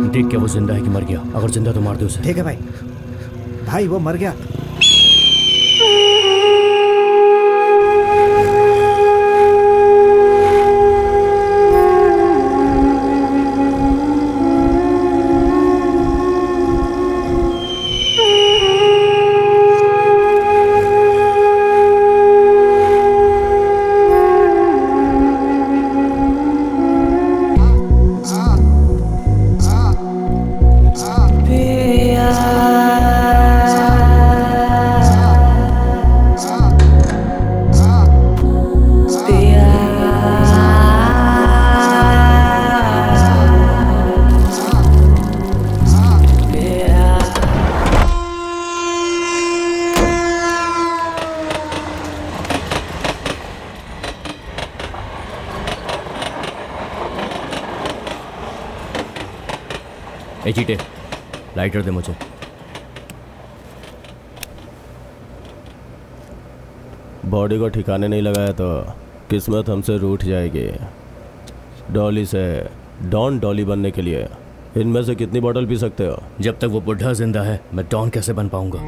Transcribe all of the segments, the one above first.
देख के वो जिंदा है कि मर गया? अगर जिंदा तो मार दो उसे। ठीक है भाई। भाई वो मर गया। ए चीटे, लाइटर दे मुझे। बॉडी को ठिकाने नहीं लगाया तो किस्मत हमसे रूठ जाएगी। डॉली से डॉन डॉली बनने के लिए इनमें से कितनी बोतल पी सकते हो? जब तक वो बुढ़ा जिंदा है मैं डॉन कैसे बन पाऊंगा?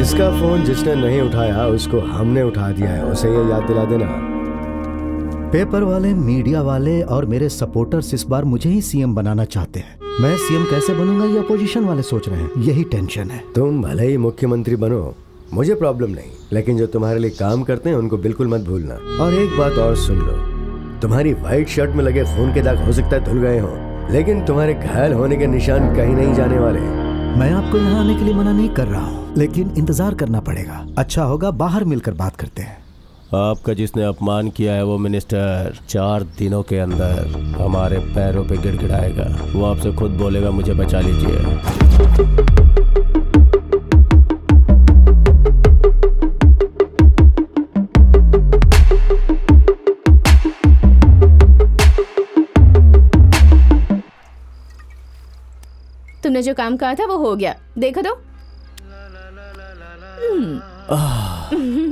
इसका फोन जिसने नहीं उठाया उसको हमने उठा दिया है, उसे ये याद दिला देना। पेपर वाले, मीडिया वाले और मेरे सपोर्टर्स इस बार मुझे ही सीएम बनाना चाहते हैं। मैं सीएम कैसे बनूंगा ये अपोजिशन वाले सोच रहे हैं, यही टेंशन है। तुम भले ही मुख्यमंत्री बनो, मुझे प्रॉब्लम नहीं, लेकिन जो तुम्हारे लिए काम करते हैं उनको बिल्कुल मत भूलना। और एक बात और सुन लो, तुम्हारी व्हाइट शर्ट में लगे खून के दाग हो सकता है धुल गए हो, लेकिन तुम्हारे घायल होने के निशान कहीं नहीं जाने वाले। मैं आपको यहाँ आने के लिए मना नहीं कर रहा हूँ, लेकिन इंतजार करना पड़ेगा। अच्छा होगा बाहर मिलकर बात करते हैं। आपका जिसने अपमान किया है वो मिनिस्टर 4 दिनों के अंदर हमारे पैरों पे गिड़गिड़ाएगा। वो आपसे खुद बोलेगा मुझे बचा लीजिए। तुमने जो काम कहा था वो हो गया, देखो तो।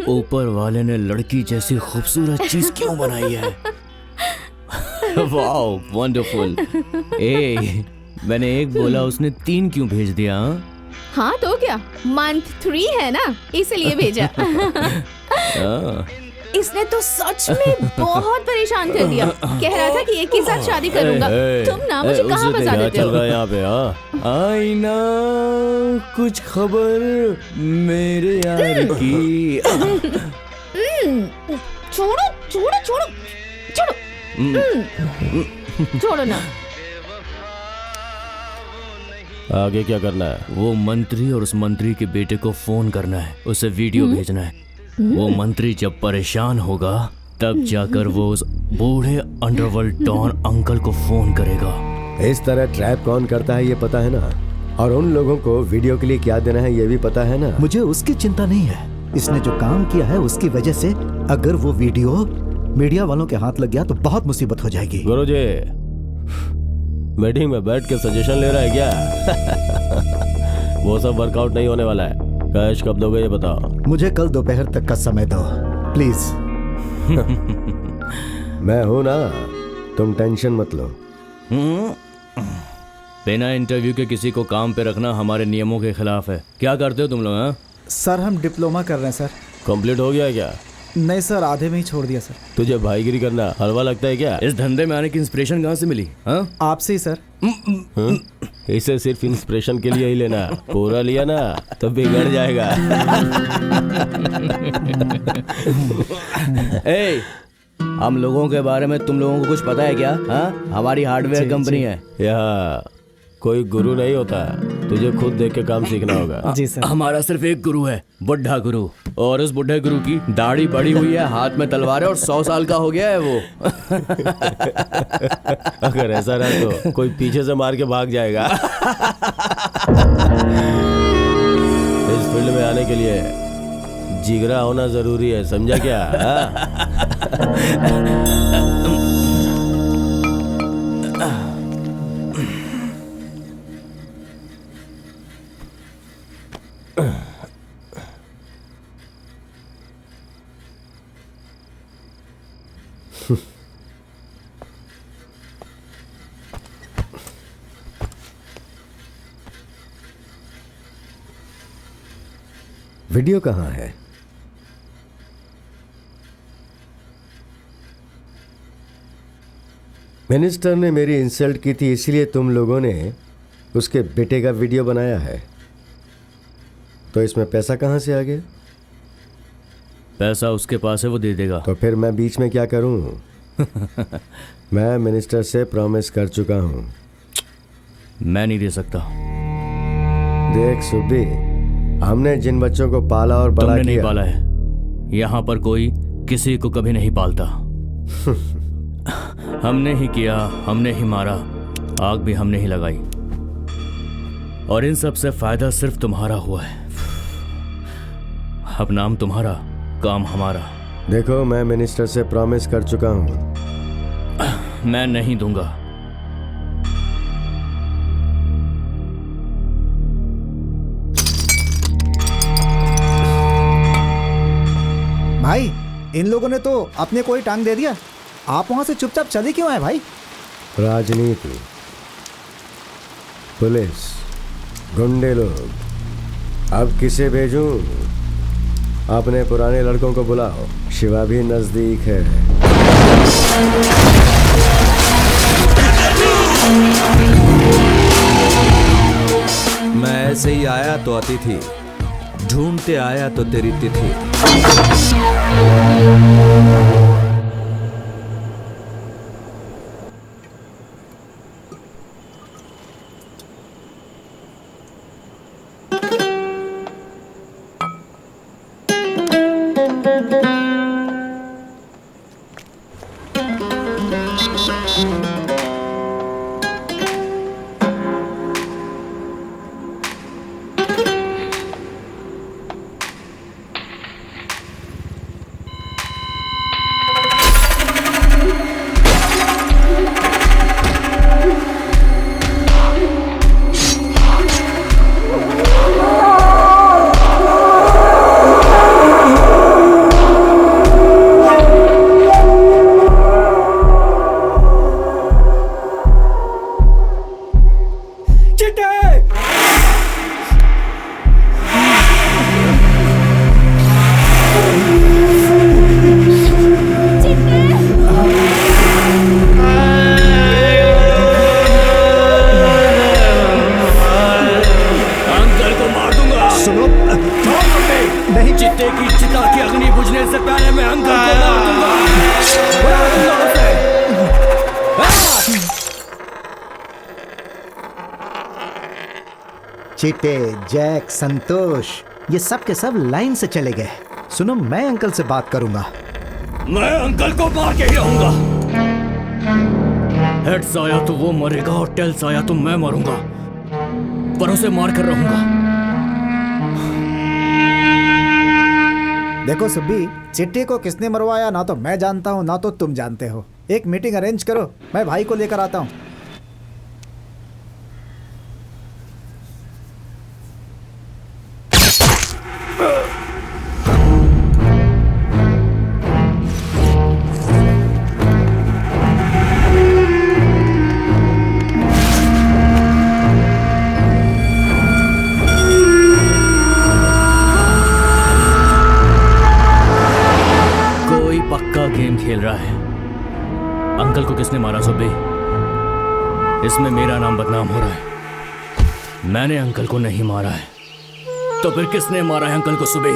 ऊपर वाले ने लड़की जैसी खूबसूरत चीज क्यों बनाई है? Wow, wonderful. ए, मैंने एक बोला उसने 3 क्यों भेज दिया? हाँ तो क्या, मंथ 3 है ना, इसलिए भेजा। इसने तो सच में बहुत परेशान कर दिया। कह रहा था कि एक के साथ शादी करूंगा। तुम ना मुझे कहाँ फंसा देते हो? यहाँ पे आईना कुछ खबर मेरे यार की। छोड़ो छोड़ो छोड़ो छोड़ो, छोड़ो ना। आगे क्या करना है? वो मंत्री और उस मंत्री के बेटे को फोन करना है, उसे वीडियो भेजना है। वो मंत्री जब परेशान होगा तब जाकर वो उस बूढ़े अंडरवर्ल्ड डॉन अंकल को फोन करेगा। इस तरह ट्रैप कौन करता है ये पता है ना? और उन लोगों को वीडियो के लिए क्या देना है ये भी पता है ना। मुझे उसकी चिंता नहीं है। इसने जो काम किया है उसकी वजह से अगर वो वीडियो मीडिया वालों के हाथ लग गया तो बहुत मुसीबत हो जाएगी। गुरुजी, मीटिंग में बैठ के सजेशन ले रहा है क्या? वो सब वर्कआउट नहीं होने वाला है। कैश कब दोगे ये बताओ। मुझे कल दोपहर तक का समय दो प्लीज। मैं हूं ना, तुम टेंशन मत लो। बिना इंटरव्यू के किसी को काम पे रखना हमारे नियमों के खिलाफ है। क्या करते हो तुम लोग? हाँ, सर हम डिप्लोमा कर रहे हैं सर। कंप्लीट हो गया क्या? नहीं सर, आधे में ही छोड़ दिया सर। तुझे भाईगिरी करना हलवा लगता है क्या? इस धंधे में आने की इंस्पिरेशन कहाँ से मिली? हाँ, आपसे ही सर। हाँ? इसे सिर्फ इंस्पिरेशन के लिए ही लेना, पूरा लिया ना तो बिगड़ जाएगा। ए, हम लोगों के बारे में तुम लोगों को कुछ पता है क्या? हाँ, हमारी हार्डवेयर कंपनी है। यहाँ कोई गुरु नहीं होता, तुझे खुद देख के काम सीखना होगा। जी सर। हमारा सिर्फ एक गुरु है, बुढ़ा गुरु। और उस बुढ़े गुरु की दाढ़ी बड़ी हुई है, हाथ में तलवार है और 100 साल का हो गया है वो। अगर ऐसा रहा तो कोई पीछे से मार के भाग जाएगा। इस फील्ड में आने के लिए जिगरा होना जरूरी है, समझा क्या? वीडियो कहाँ है? मिनिस्टर ने मेरी इंसल्ट की थी, इसलिए तुम लोगों ने उसके बेटे का वीडियो बनाया है। तो इसमें पैसा कहाँ से आ गया? पैसा उसके पास है, वो दे देगा। तो फिर मैं बीच में क्या करूं? मैं मिनिस्टर से प्रॉमिस कर चुका हूं। मैं नहीं दे सकता। देख सुब्बी, हमने जिन बच्चों को पाला और बड़ा तुमने किया, नहीं पाला है। यहाँ पर कोई किसी को कभी नहीं पालता। हमने ही किया, हमने ही मारा, आग भी हमने ही लगाई। और इन सब से फायदा सिर्फ तुम्हारा हुआ है। अब नाम तुम्हारा, काम हमारा। देखो मैं मिनिस्टर से प्रॉमिस कर चुका हूं। मैं नहीं दूंगा। भाई इन लोगों ने तो अपने को ही टांग दे दिया। आप वहां से चुपचाप चले क्यों आए भाई? राजनीति, पुलिस, गुंडे लोग, अब किसे भेजूं? अपने पुराने लड़कों को बुलाओ, शिवा भी नजदीक है। मैं ऐसे ही आया तो अतिथि, ढूंढते आया तो तेरी तिथि। चिटे, जैक, संतोष, ये सब के सब लाइन से चले गए। सुनो, मैं अंकल से बात करूंगा। मैं अंकल को मार के ही रहूंगा। हेड्स आया तो वो मरेगा और टेल्स आया तो मैं मरूंगा। पर उसे मार कर रहूंगा। देखो सुब्बी, चिट्टी को किसने मरवाया ना तो मैं जानता हूँ ना तो तुम जानते हो। एक मीटिंग अरेंज करो, मैं भाई को लेकर आता हूँ। पक्का गेम खेल रहा है। अंकल को किसने मारा सुब्बी? इसमें मेरा नाम बदनाम हो रहा है। मैंने अंकल को नहीं मारा है, तो फिर किसने मारा है अंकल को सुब्बी?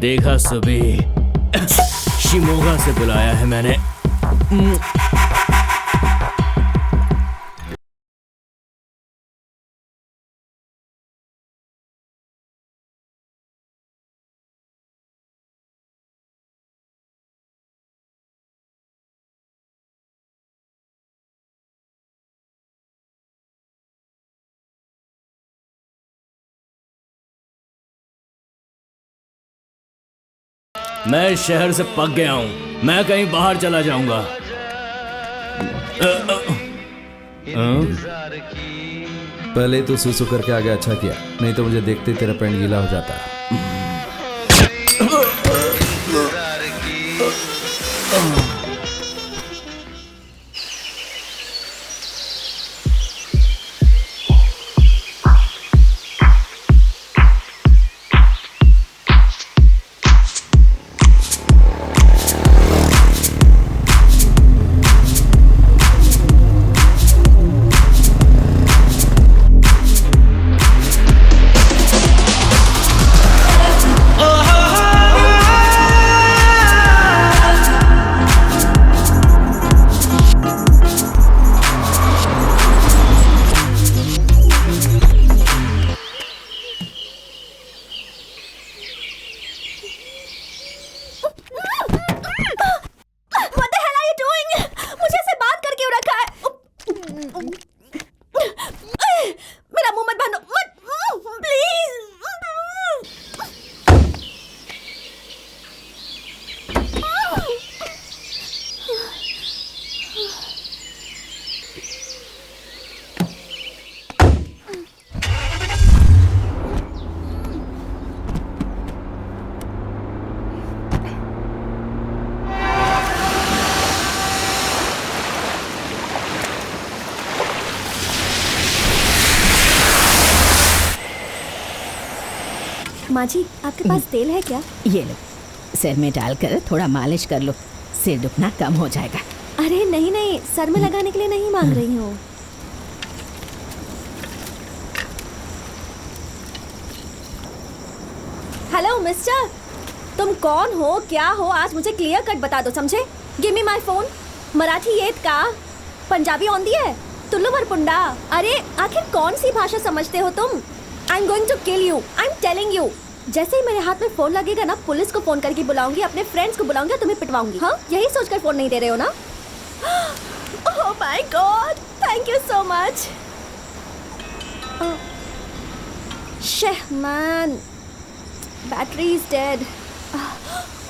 देखा सुब्बी, शिमोगा से बुलाया है मैंने। मैं इस शहर से पक गया हूं, मैं कहीं बाहर चला जाऊंगा। पहले तो सुसु करके आगे अच्छा किया, नहीं तो मुझे देखते ही तेरा पैंट गीला हो जाता। माँ जी, आपके पास तेल है क्या? ये लो, सिर में डालकर थोड़ा मालिश कर लो, सिर दुखना कम हो जाएगा। अरे नहीं नहीं, सर में लगाने के लिए नहीं मांग रही हूँ। हेलो मिस्टर, तुम कौन हो, क्या हो, आज मुझे क्लियर कट बता दो, समझे? Give me my phone. Marathi येत का? पंजाबी आंदी है? तुल्लू भरपुंडा। अरे आखिर कौन सी भाषा समझते हो तुम? I am going to kill you, I am telling you. जैसे ही मेरे हाथ में फोन लगेगा ना, पुलिस को फोन करके बुलाऊंगी, अपने फ्रेंड्स को बुलाऊंगी, तुम्हें पिटवाऊंगी। हाँ, यही सोचकर फोन नहीं दे रहे हो ना? Oh my God, thank you so much. Man, battery is dead.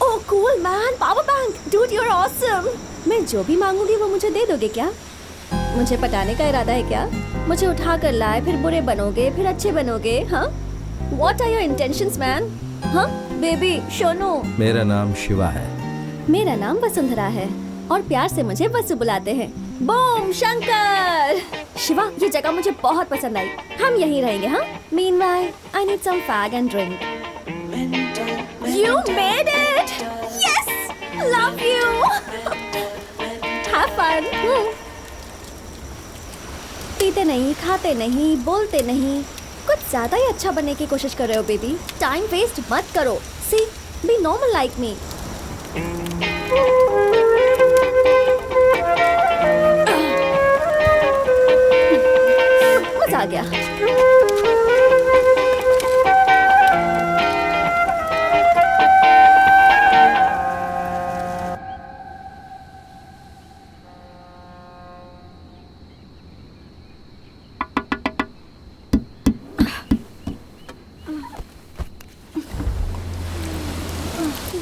Oh cool man, power bank, dude you are awesome. मैं जो भी मांगूंगी वो मुझे दे दोगे क्या? मुझे पटाने का इरादा है क्या? मुझे उठा कर लाए, फिर बुरे बनोगे, फिर अच्छे बनोगे? हाँ, What are your intentions, man? हाँ, बेबी, शोनो। मेरा नाम शिवा है। मेरा नाम वसुंधरा है और प्यार से मुझे वसु बुलाते हैं। बूम शंकर। शिवा, ये जगह मुझे बहुत पसंद आई, हम यहीं रहेंगे। हाँ, Meanwhile, I need some fag and drink. You made it! Yes! Love you! Have fun! पीते नहीं, खाते नहीं, बोलते नहीं, कुछ ज्यादा ही अच्छा बनने की कोशिश कर रहे हो बेबी। टाइम वेस्ट मत करो। सी, बी नॉर्मल लाइक मी। मजा आ गया।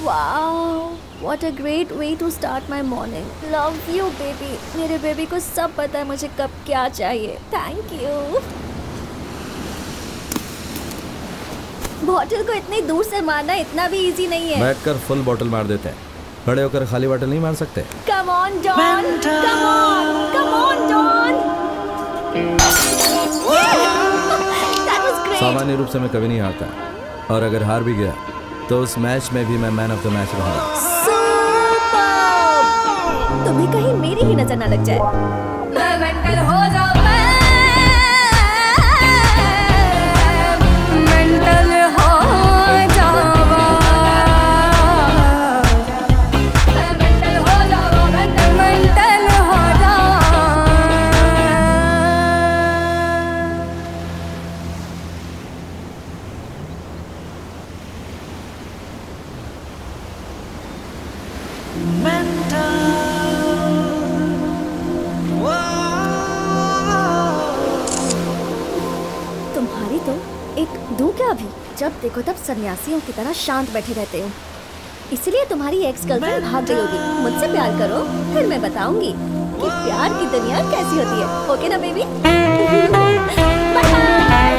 Wow, what a great way to start my morning. Love you, baby. मेरे बेबी को सब पता है मुझे कब क्या चाहिए. Thank you. बॉटल को इतनी दूर से मारना इतना भी इजी नहीं है. बैठकर फुल बॉटल मार देते हैं, खड़े होकर खाली बॉटल नहीं मार सकते. Come on, Don. Come on. Come on, Don. That was great. सामान्य रूप से मैं कभी नहीं हारता, और अगर हार भी गया तो उस मैच में भी मैं मैन ऑफ द मैच रहूंगा. Superb. तुम्हें कहीं मेरी ही नजर ना लग जाए. मैं मेंटल हो जाऊं. मेंटल हो जावा. मेंटल हो जावा. मेंटल हो जावा. तुम्हारी तो एक दूं क्या अभी? जब देखो तब सन्यासियों की तरह शांत बैठे रहते हो. इसलिए तुम्हारी एक्स गर्लफ्रेंड भाग गई होगी. मुझसे प्यार करो, फिर मैं बताऊंगी कि प्यार की दुनिया कैसी होती है. ओके ना बेबी? Bye bye.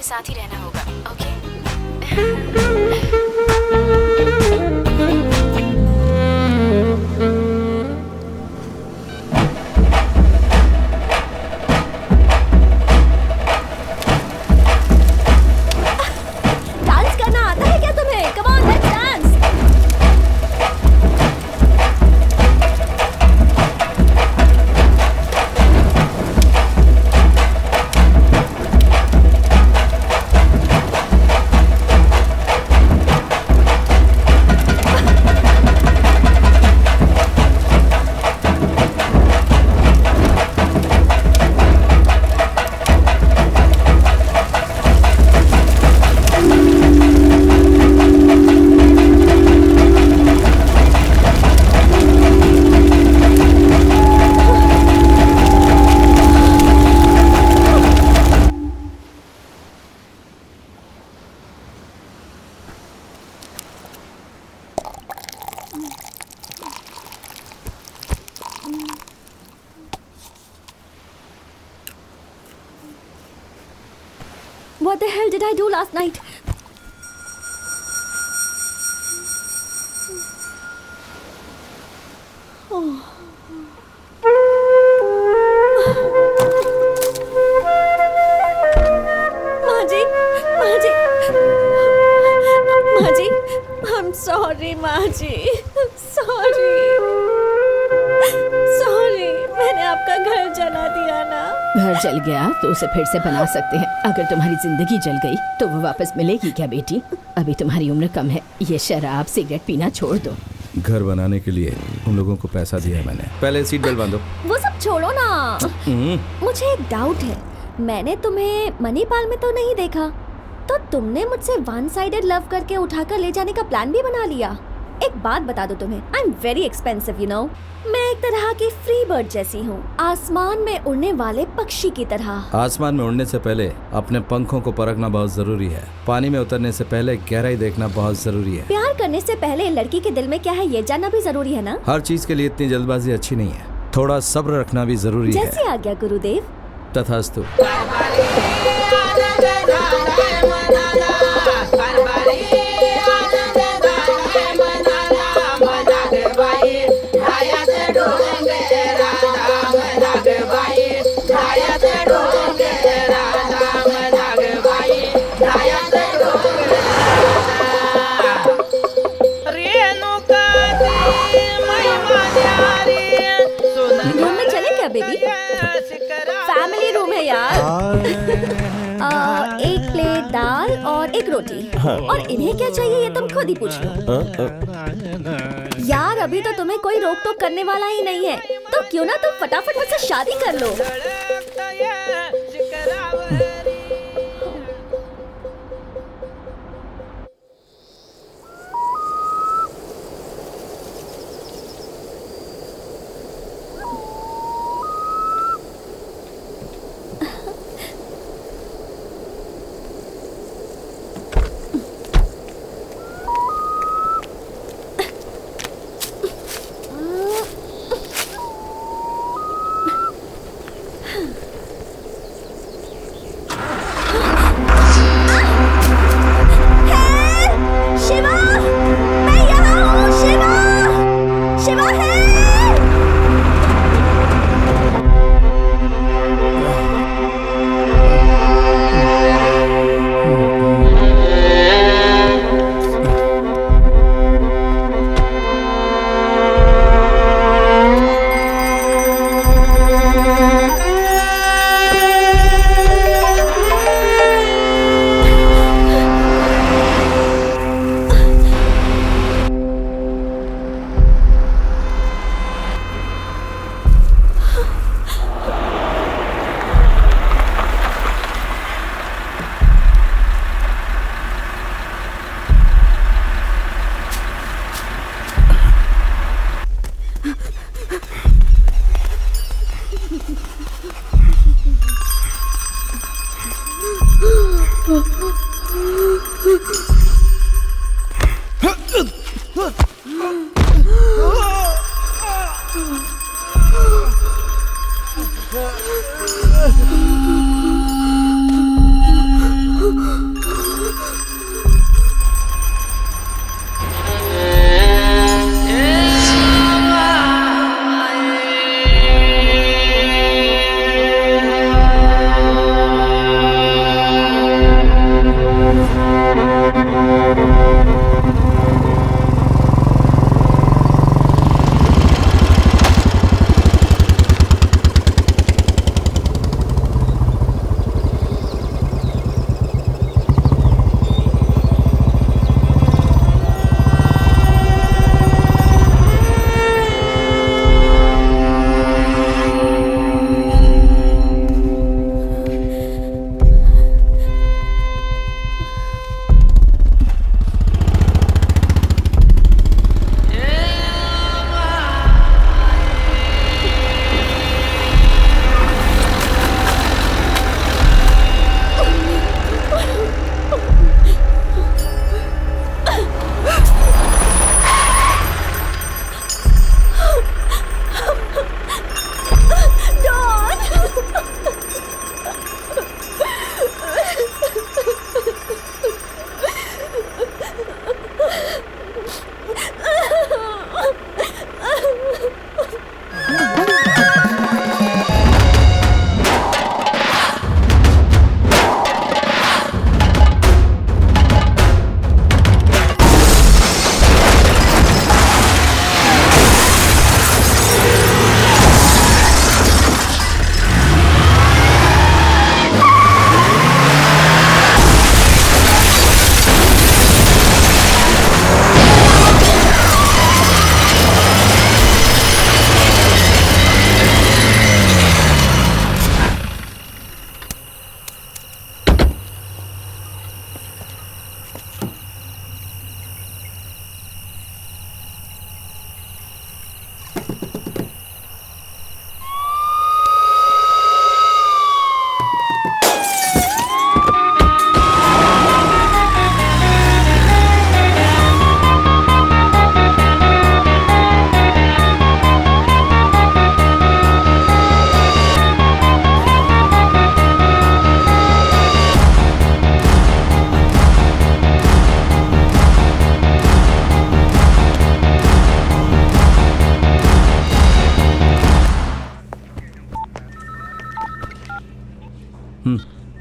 साथ ही रहना होगा. ओके? डांस करना आता है क्या तुम्हें? Come on, let's dance. What the hell did I do last night? Maji, I'm sorry, Maji. Sorry, मैंने आपका घर जला दिया ना. घर जल गया तो उसे फिर से बना सकते हैं. अगर तुम्हारी जिंदगी जल गई तो वो वापस मिलेगी क्या बेटी? अभी तुम्हारी उम्र कम है. ये शराब सिगरेट पीना छोड़ दो. घर बनाने के लिए उन लोगों को पैसा दिया है मैंने. पहले सीट बेल्ट बांधो. वो सब छोड़ो ना. मुझे एक डाउट है. मैंने तुम्हें मणिपाल में तो नहीं देखा, तो तुमने मुझसे वन साइडेड लव करके उठाकर ले जाने का प्लान भी बना लिया. एक बात बता दो तुम्हें, I am very expensive you know. मैं एक तरह की फ्री बर्ड जैसी हूँ, आसमान में उड़ने वाले पक्षी की तरह. आसमान में उड़ने से पहले अपने पंखों को परखना बहुत जरूरी है. पानी में उतरने से पहले गहराई देखना बहुत जरूरी है. प्यार करने से पहले लड़की के दिल में क्या है ये जानना भी जरूरी है ना. हर चीज के लिए इतनी जल्दबाजी अच्छी नहीं है. थोड़ा सब्र रखना भी जरूरी है. जैसी आज्ञा गुरुदेव. तथास्तु. रूम में चले क्या बेबी? फैमिली रूम है यार. एक प्लेट दाल और एक रोटी. और इन्हें क्या चाहिए ये तुम खुद ही पूछ लो. यार अभी तो तुम्हें कोई रोक टोक करने वाला ही नहीं है, तो क्यों ना तुम फटाफट मुझसे शादी कर लो.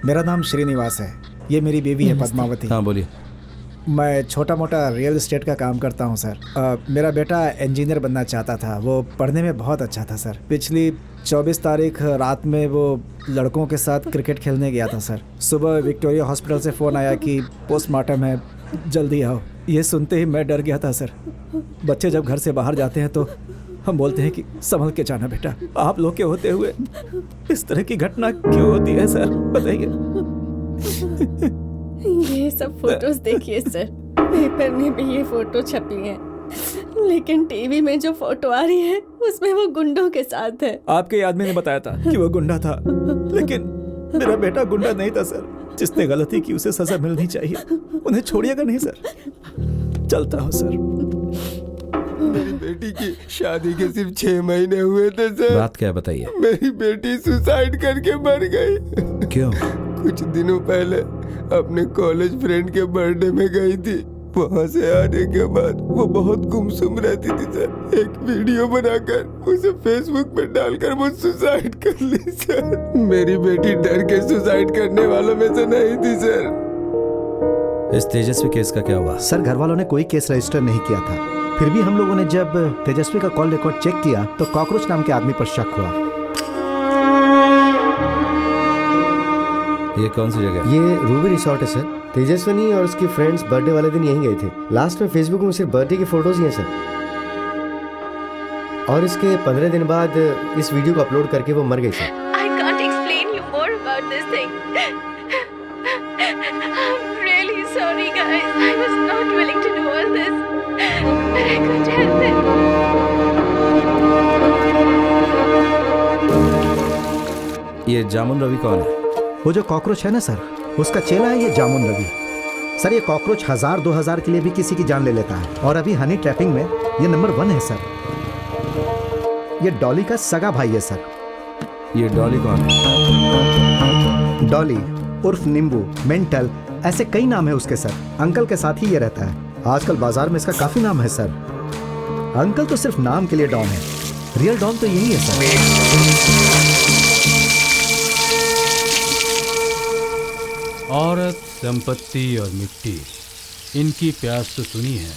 मेरा नाम श्रीनिवास है, ये मेरी बेबी है पद्मावती। हाँ बोलिए। मैं छोटा मोटा रियल एस्टेट का काम करता हूँ सर। मेरा बेटा इंजीनियर बनना चाहता था, वो पढ़ने में बहुत अच्छा था सर। पिछली 24 तारीख रात में वो लड़कों के साथ क्रिकेट खेलने गया था सर। सुबह विक्टोरिया हॉस्पिटल से फ़ोन आया कि पोस्टमार्टम है, जल्दी आओ। ये सुनते ही मैं डर गया था सर। बच्चे जब घर से बाहर जाते हैं तो हम बोलते हैं कि संभल के जाना बेटा। आप लोग के होते हुए इस तरह की घटना क्यों होती है सर, बताइए। ये सब फोटोज देखिए सर, पेपर में भी ये फोटो छपी है, लेकिन टीवी में जो फोटो आ रही है उसमें वो गुंडों के साथ है। आपके आदमी ने बताया था कि वो गुंडा था, लेकिन मेरा बेटा गुंडा नहीं था सर। जिसने गलती की उसे सजा मिलनी चाहिए, उन्हें छोड़िएगा नहीं सर। चलता हूँ सर। मेरी बेटी की शादी के सिर्फ 6 महीने हुए थे सर। बात क्या बताइए। मेरी बेटी सुसाइड करके मर गई। क्यों? कुछ दिनों पहले अपने कॉलेज फ्रेंड के बर्थडे में गई थी। वहाँ से आने के बाद वो बहुत गुमसुम रहती थी सर। एक वीडियो बनाकर उसे फेसबुक पे डालकर वो सुसाइड कर ली सर। मेरी बेटी डर के सुसाइड करने वालों में से नहीं थी सर। इस तेजस्वी केस का क्या हुआ? सर घर वालों ने कोई केस रजिस्टर नहीं किया था, फिर भी हम लोगों ने जब तेजस्वी का कॉल रिकॉर्ड चेक किया तो कॉकरोच नाम के आदमी पर शक हुआ। ये कौन सी जगह? ये रूबी रिसोर्ट है सर। तेजस्विनी और उसकी फ्रेंड्स बर्थडे वाले दिन यहीं गए थे। लास्ट में फेसबुक में सिर्फ बर्थडे की फोटोज ही हैं सर। और इसके 15 दिन बाद इस वीडियो को अपलोड करके वो मर गई sir. I can't explain you more about this thing. I'm really sorry guys. I was not willing to do all this. But I couldn't help it. ये जामुन रवि कौन है? वो जो कॉकरोच है ना सर, उसका चेला है ये जामुन रवि। सर ये कॉकरोच 1000-2000 के लिए भी किसी की जान ले लेता है, और अभी हनी ट्रैपिंग में ये नंबर 1 है सर। ये डॉली का सगा भाई है सर। ये डॉली कौन है? डॉली उर्फ नींबू, मेंटल, ऐसे कई नाम है उसके सर। अंकल के साथ ही ये रहता है। आजकल बाजार में इसका काफी नाम है सर। अंकल तो सिर्फ नाम के लिए डॉन है, रियल डॉन तो यही है सर। औरत, संपत्ति और मिट्टी, इनकी प्यास तो सुनी है।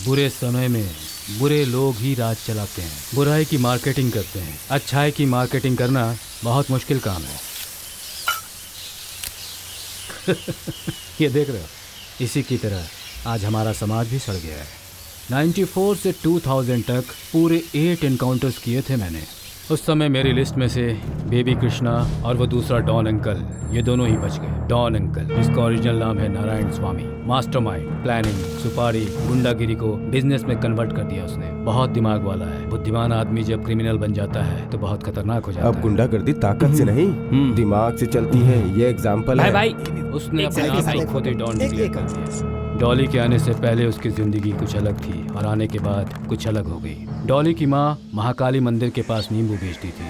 बुरे समय में बुरे लोग ही राज चलाते हैं, बुराई की मार्केटिंग करते हैं। अच्छाई की मार्केटिंग करना बहुत मुश्किल काम है। ये देख रहे हो, इसी की तरह आज हमारा समाज भी सड़ गया है। 94 से 2000 तक पूरे 8 एनकाउंटर्स किए थे मैंने। उस समय मेरी लिस्ट में से बेबी कृष्णा और वो दूसरा डॉन अंकल, ये दोनों ही बच गए। डॉन अंकल, जिसका ओरिजिनल नाम है नारायण स्वामी, मास्टरमाइंड, प्लानिंग, सुपारी, गुंडागिरी को बिजनेस में कन्वर्ट कर दिया उसने। बहुत दिमाग वाला है। बुद्धिमान आदमी जब क्रिमिनल बन जाता है तो बहुत खतरनाक हो जाता है। अब गुंडागर्दी ताकत से नहीं दिमाग से चलती है, ये एग्जाम्पल है। भाई उसने अपने आप को खुद ही डॉन डिक्लेयर कर दिया। डॉली के आने से पहले उसकी जिंदगी कुछ अलग थी और आने के बाद कुछ अलग हो गई। डॉली की माँ महाकाली मंदिर के पास नींबू बेचती थी।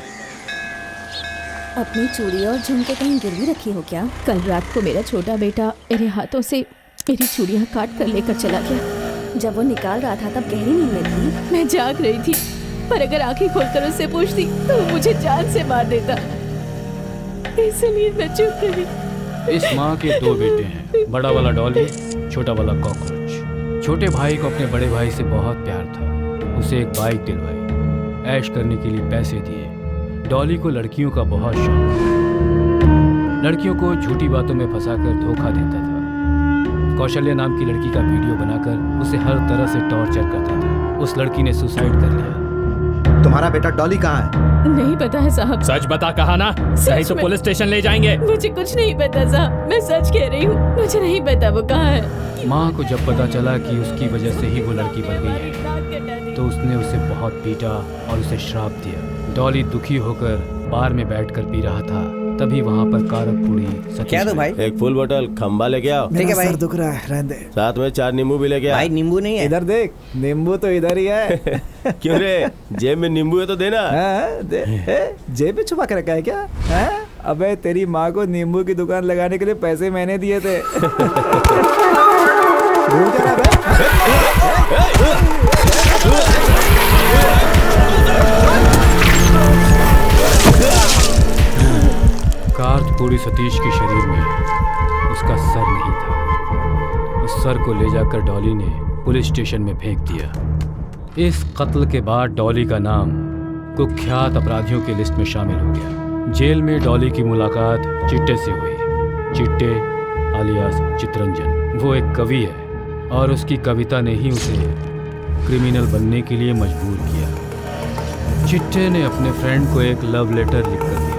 अपनी चूड़ी और झुमके कहीं गिरवी रखी हो क्या? कल रात को मेरा छोटा बेटा मेरे हाथों से मेरी चूड़ियाँ काट कर लेकर चला गया। जब वो निकाल रहा था तब गहरी नींद में थी। मैं जाग रही थी, पर अगर आंखें खोलकर उससे पूछती तो वो मुझे जान से मार देता, इसलिए मैं चुप रही। इस माँ के 2 बेटे हैं, बड़ा वाला डॉली, छोटा वाला कॉकरोच। छोटे भाई को अपने बड़े भाई से बहुत प्यार था। उसे एक बाइक दिलवाई, ऐश करने के लिए पैसे दिए। डॉली को लड़कियों का बहुत शौक था। लड़कियों को झूठी बातों में फंसाकर धोखा देता था। कौशल्या नाम की लड़की का वीडियो बनाकर उसे हर तरह से टॉर्चर करता था। उस लड़की ने सुसाइड कर लिया। तुम्हारा बेटा डॉली कहाँ है? नहीं पता है साहब। सच बता, कहा ना, नहीं तो पुलिस स्टेशन ले जाएंगे। मुझे कुछ नहीं पता साहब, मैं सच कह रही हूँ, मुझे नहीं पता वो कहाँ है। माँ को जब पता चला कि उसकी वजह से ही वो लड़की बन गई है तो उसने उसे बहुत पीटा और उसे श्राप दिया। डॉली दुखी होकर बार में बैठकर पी रहा था, तभी वहाँ पर कारक पूरी क्या दो भाई? एक फुल बोतल खंबा लेके आओ। ठीक है भाई। सर दुख रहा है, रहने दे। साथ में 4 नींबू भी लेके आओ। भाई नींबू नहीं है। इधर देख, नींबू तो इधर ही है। क्यों रे, जेब में नींबू है तो देना। जेब में छुपा के रखा है क्या? अबे तेरी माँ को नींबू की दुकान लगाने के लिए पैसे मैंने दिए थे। भूल जा रहा कार्तपूरी सतीश के शरीर में उसका सर नहीं था। उस सर को ले जाकर डॉली ने पुलिस स्टेशन में फेंक दिया। इस कत्ल के बाद डॉली का नाम कुख्यात अपराधियों की लिस्ट में शामिल हो गया। जेल में डॉली की मुलाकात चिट्टे से हुई। चिट्टे आलियास चित्रंजन, वो एक कवि है और उसकी कविता ने ही उसे क्रिमिनल बनने के लिए मजबूर किया। चिट्टे ने अपने फ्रेंड को एक लव लेटर लिखकर दिया।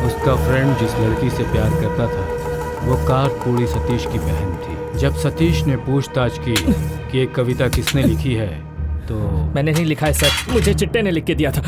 उसका फ्रेंड जिस लड़की से प्यार करता था वो कार्तपूरी सतीश की बहन थी। जब सतीश ने पूछताछ की कि एक कविता किसने लिखी है तो मैंने नहीं लिखा है सर, मुझे चिट्टे ने लिख के दिया था।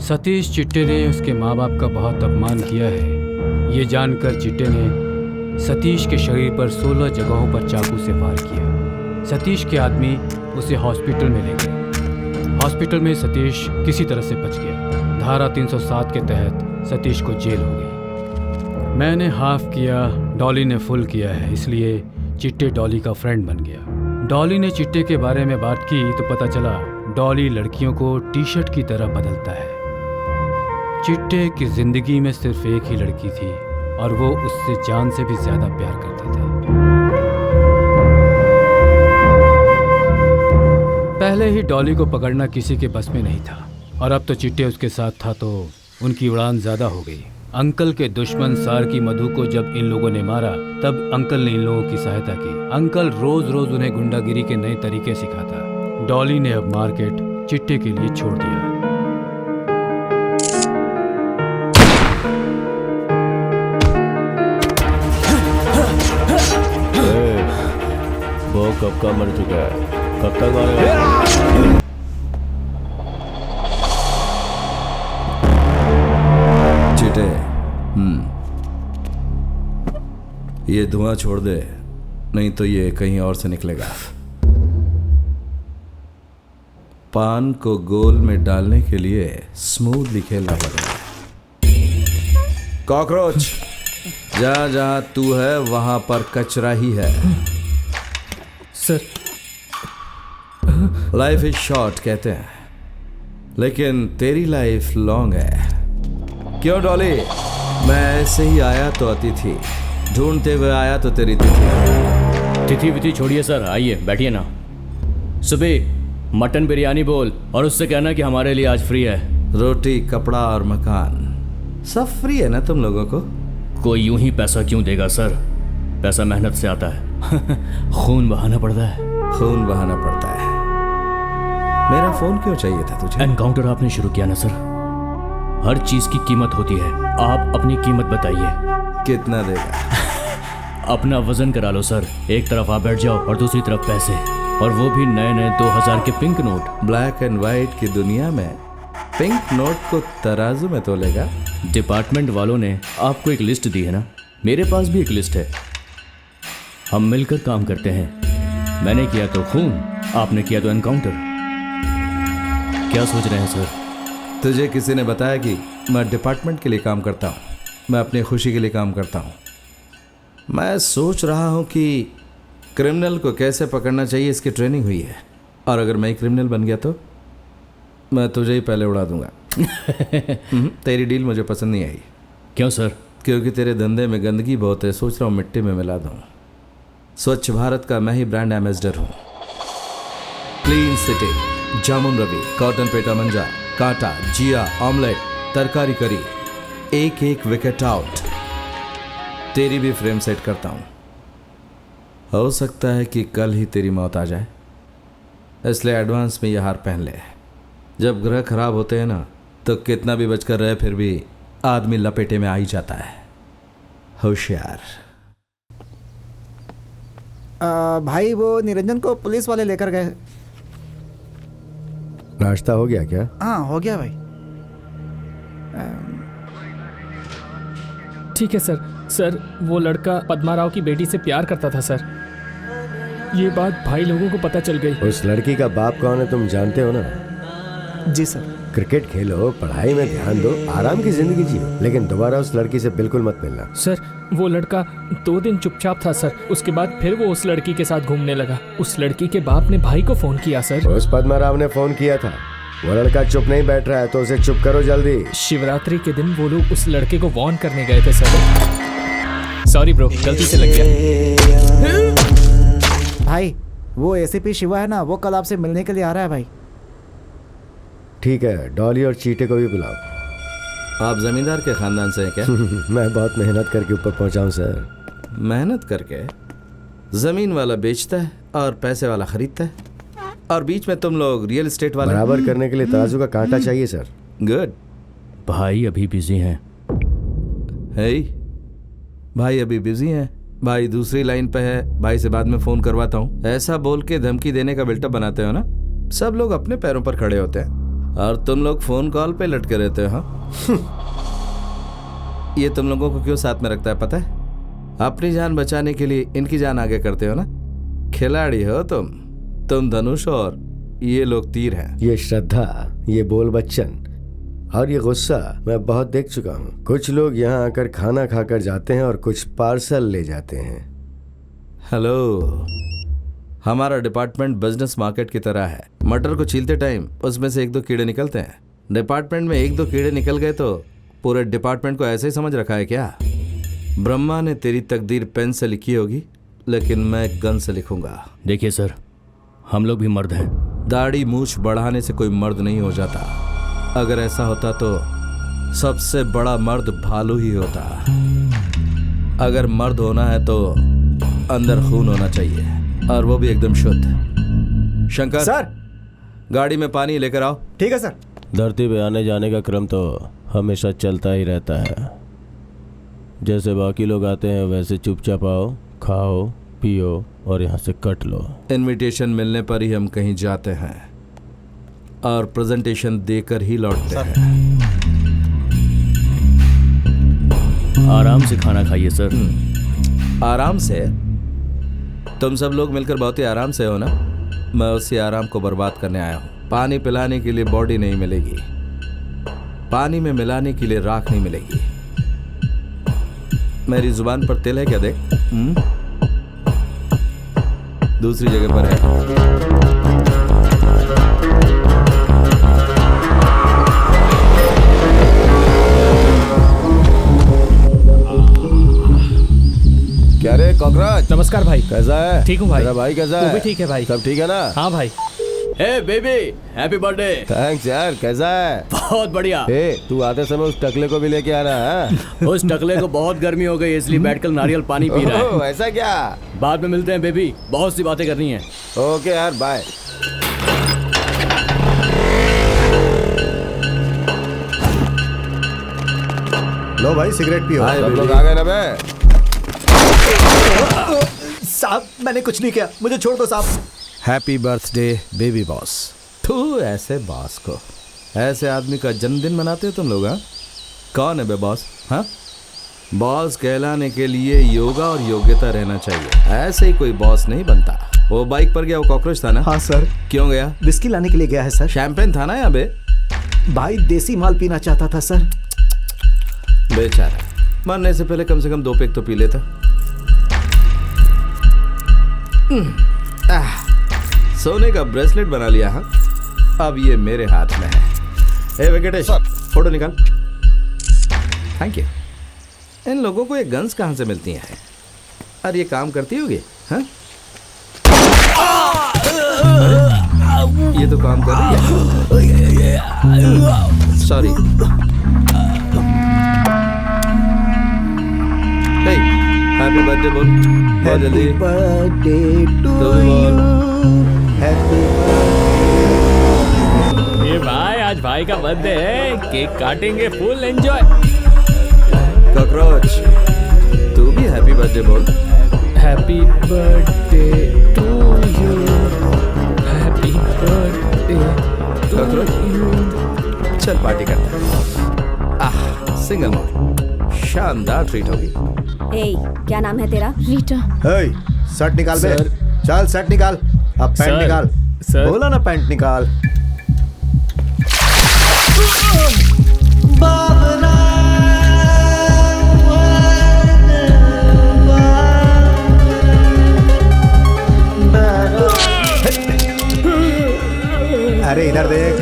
सतीश चिट्टे ने उसके माँ बाप का बहुत अपमान किया है। ये जानकर चिट्टे ने सतीश के शरीर पर 16 जगहों पर चाकू से वार किया। सतीश के आदमी उसे हॉस्पिटल में ले गए। हॉस्पिटल में सतीश किसी तरह से बच गया। धारा 307 के तहत सतीश को जेल हो गई। मैंने हाफ किया, डॉली ने फुल किया है, इसलिए चिट्टे डॉली का फ्रेंड बन गया। डॉली ने चिट्टे के बारे में बात की तो पता चला डॉली लड़कियों को टी शर्ट की तरह बदलता है। चिट्टे की जिंदगी में सिर्फ एक ही लड़की थी और वो उससे जान से भी ज्यादा प्यार करता था। पहले ही डॉली को पकड़ना किसी के बस में नहीं था और अब तो चिट्टे उसके साथ था तो उनकी उड़ान ज्यादा हो गई। अंकल के दुश्मन सार की मधु को जब इन लोगों ने मारा तब अंकल ने इन लोगों की सहायता की। अंकल रोज रोज उन्हें गुंडागिरी के नए तरीके सिखाता। डॉली ने अब मार्केट चिट्टे के लिए छोड़ दिया। वो कब का मर चुका है, कब तक मारेगा? ये धुआं छोड़ दे, नहीं तो ये कहीं और से निकलेगा। पान को गोल में डालने के लिए स्मूथली खेलना पड़ेगा। कॉकरोच, जहां जहां तू है वहां पर कचरा ही है। सर, लाइफ इज शॉर्ट कहते हैं, लेकिन तेरी लाइफ लॉन्ग है। क्यों डॉली? मैं ऐसे ही आया तो अतिथि, ढूंढते हुए आया तो तेरी तिथि। तिथि विथि छोड़िए सर, आइए बैठिए ना। सुबह मटन बिरयानी बोल और उससे कहना कि हमारे लिए आज फ्री है। रोटी, कपड़ा और मकान सब फ्री है ना तुम लोगों को? कोई यूं ही पैसा क्यों देगा सर? पैसा मेहनत से आता है। खून बहाना पड़ता है। खून बहाना पड़ता है। मेरा फोन क्यों चाहिए था तुझे? एनकाउंटर आपने शुरू किया ना सर। हर चीज की कीमत होती है, आप अपनी कीमत बताइए। कितना देगा? अपना वजन करा लो सर। एक तरफ आप बैठ जाओ और दूसरी तरफ पैसे, और वो भी नए नए 2000 के pink note. Black and white की दुनिया में पिंक नोट को तराजू में तोलेगा? डिपार्टमेंट वालों ने आपको एक लिस्ट दी है ना, मेरे पास भी एक लिस्ट है। हम मिलकर काम करते हैं। मैंने किया तो खून, आपने किया तो एनकाउंटर। क्या सोच रहे हैं सर? तुझे किसी ने बताया कि मैं डिपार्टमेंट के लिए काम करता हूँ? मैं अपनी खुशी के लिए काम करता हूँ। मैं सोच रहा हूँ कि क्रिमिनल को कैसे पकड़ना चाहिए, इसकी ट्रेनिंग हुई है। और अगर मैं क्रिमिनल बन गया तो मैं तुझे ही पहले उड़ा दूंगा। तेरी डील मुझे पसंद नहीं आई। क्यों सर? क्योंकि तेरे धंधे में गंदगी बहुत है, सोच रहा हूँ मिट्टी में मिला दूँ। स्वच्छ भारत का मैं ही ब्रांड एम्बेसडर हूँ। क्लीन सिटी, जामुन रवि, कॉटन पेटा मंजा, कांटा, जिया, ऑमलेट, तरकारी करी, एक एक विकेट आउट। तेरी भी फ्रेम सेट करता हूँ। हो सकता है कि कल ही तेरी मौत आ जाए, इसलिए एडवांस में यह हार पहन ले। जब ग्रह खराब होते हैं ना, तो कितना भी बचकर रहे फिर भी आदमी लपेटे में आ ही जाता है। होशियार। भाई वो निरंजन को पुलिस वाले लेकर गए। नाश्ता हो गया क्या? हाँ हो गया भाई। ठीक है सर। सर, वो लड़का पद्मा राव की बेटी से प्यार करता था सर। ये बात भाई लोगों को पता चल गई। उस लड़की का बाप कौन है तुम जानते हो ना? जी सर। क्रिकेट खेलो, पढ़ाई में ध्यान दो, आराम की जिंदगी जियो, लेकिन दोबारा उस लड़की से बिल्कुल मत मिलना। सर, वो लड़का 2 दिन चुपचाप था सर। उसके बाद फिर वो उस लड़की के साथ घूमने लगा। उस लड़की के बाप ने भाई को फोन किया सर। उस पद्मा राव ने फोन किया था। वो लड़का चुप नहीं बैठ रहा है, तो उसे चुप करो जल्दी। शिवरात्रि के दिन वो लोग उस लड़के को वार्न करने गए थे सर। सॉरी ब्रो, गलती से लग गया। भाई वो एसीपी शिवा है ना, वो कल आपसे मिलने के लिए आ रहा है भाई। ठीक है, डॉली और चीटे को भी बुलाओ। आप जमींदार के खानदान से हैं क्या? मैं बहुत मेहनत करके ऊपर पहुंचा हूं सर। मेहनत करके? जमीन वाला बेचता है और पैसे वाला खरीदता है, और बीच में तुम लोग रियल एस्टेट वाले। बराबर करने के लिए तराजू का कांटा चाहिए सर। गुड। भाई अभी बिजी हैं। भाई अभी बिजी हैं। भाई दूसरी लाइन पे है, भाई से बाद में फोन करवाता हूँ। ऐसा बोल के धमकी देने का बिल्टअप बनाते हो ना। सब लोग अपने पैरों पर खड़े होते हैं और तुम लोग फोन कॉल पे लटके रहते हो। ये तुम लोगों को क्यों साथ में रखता है पता है? अपनी जान बचाने के लिए इनकी जान आगे करते हो ना। खिलाड़ी हो तुम धनुष और ये लोग तीर हैं। ये श्रद्धा, ये बोल बच्चन और ये गुस्सा मैं बहुत देख चुका हूँ। कुछ लोग यहाँ आकर खाना खाकर जाते हैं और कुछ पार्सल ले जाते हैं। हेलो, हमारा डिपार्टमेंट बिजनेस मार्केट की तरह है। मटर को छीलते टाइम उसमें से 1-2 कीड़े निकलते हैं। डिपार्टमेंट में 1-2 कीड़े निकल गए तो पूरे डिपार्टमेंट को ऐसे ही समझ रखा है क्या? ब्रह्मा ने तेरी तकदीर पेन से लिखी होगी, लेकिन मैं गन से लिखूंगा। देखिए सर, हम लोग भी मर्द हैं। दाढ़ी मूछ बढ़ाने से कोई मर्द नहीं हो जाता। अगर ऐसा होता तो सबसे बड़ा मर्द भालू ही होता। अगर मर्द होना है तो अंदर खून होना चाहिए, और वो भी एकदम शुद्ध। शंकर सर, गाड़ी में पानी लेकर आओ। ठीक है सर। धरती पे आने जाने का क्रम तो हमेशा चलता ही रहता है। जैसे बाकी लोग आते हैं वैसे चुपचाप आओ, खाओ, पियो और यहाँ से कट लो। इनविटेशन मिलने पर ही हम कहीं जाते हैं और प्रेजेंटेशन देकर ही लौटते हैं। आराम से खाना खाइए सर। आराम से? तुम सब लोग मिलकर बहुत ही आराम से हो ना? मैं उसी आराम को बर्बाद करने आया हूँ। पानी पिलाने के लिए बॉडी नहीं मिलेगी, पानी में मिलाने के लिए राख नहीं मिलेगी। मेरी जुबान पर तिल है क्या? देख, दूसरी जगह पर है। क्या रे कॉकरोच? नमस्कार भाई। कैसा है? ठीक हूँ भाई। तेरा भाई कैसा वो है? भी ठीक है भाई। सब ठीक है ना? हाँ भाई। हे बेबी, हैप्पी बर्थडे। थैंक्स यार। कैसा है? बहुत बढ़िया। ए, तू आते समय उस टकले को भी लेके आना है। उस टकले को बहुत गर्मी हो गई इसलिए बैठकर नारियल पानी पी रहा है। ऐसा क्या? बाद में मिलते हैं बेबी, बहुत सी बातें करनी है। ओके यार, बाय। लो भाई सिगरेट पियो। सब लोग आ गए ना बे? साहब मैंने कुछ नहीं किया, मुझे छोड़ दो साहब। Happy birthday baby boss. तू ऐसे बॉस को, ऐसे आदमी का जन्मदिन मनाते हो तुम लोग? हाँ, कौन है बे बॉस? हाँ, बॉस कहलाने के लिए योगा और योग्यता रहना चाहिए। ऐसे ही कोई बॉस नहीं बनता। वो बाइक पर गया, वो कॉकरोच था ना? हाँ सर। क्यों गया? विस्की लाने के लिए गया है सर। शैंपेन था ना यहाँ बे? भाई देसी माल पीना चाहता था सर। बेचारा, मरने से पहले कम से कम 2 पैक तो पी लेता। सोने का ब्रेसलेट बना लिया। हाँ, अब ये मेरे हाथ में है। ए वेंकटेश, फोटो निकाल। Thank you. इन लोगों को ये गन्स कहाँ से मिलती हैं? अरे ये काम करती होगी? हाँ, ये तो काम कर रही है। सॉरी। हैप्पी बर्थडे बोल, बहुत जल्दी। बर्थडे टू ये भाई, आज भाई का बर्थडे है, केक काटेंगे, फुल एंजॉय। कॉकरोच, तू भी हैप्पी बर्थडे बोल। Happy birthday to you, happy birthday cockroach, चल पार्टी करते हैं। सिंगल मोड, शानदार ट्रीट होगी। ए, क्या नाम है तेरा? रीटा। शर्ट निकाल बे। चल शर्ट निकाल। अब पैंट सर, निकाल। सर। बोला ना पैंट निकाल। अरे इधर देख।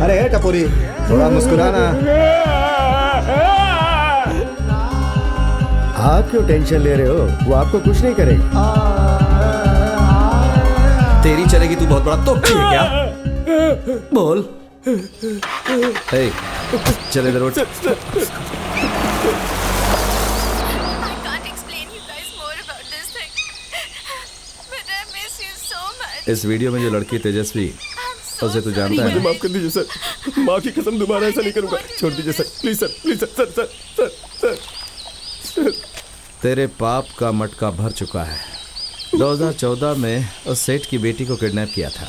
अरे है टपोरी, थोड़ा मुस्कुराना। आप क्यों टेंशन ले रहे हो? वो आपको कुछ नहीं करेगा। तेरी चलेगी, तू बहुत बड़ा तोप है क्या? बोल। हे, चले इधर उठ। इस वीडियो में जो लड़की तेजस्वी, उसे तू जानता है? मुझे माफ कर दीजिए सर, माँ की कसम दोबारा ऐसा नहीं करूंगा। छोड़ दीजिए sir, please sir, please sir, sir sir sir sir. तेरे पाप का मटका भर चुका है। 2014 में उस सेठ की बेटी को किडनैप किया था।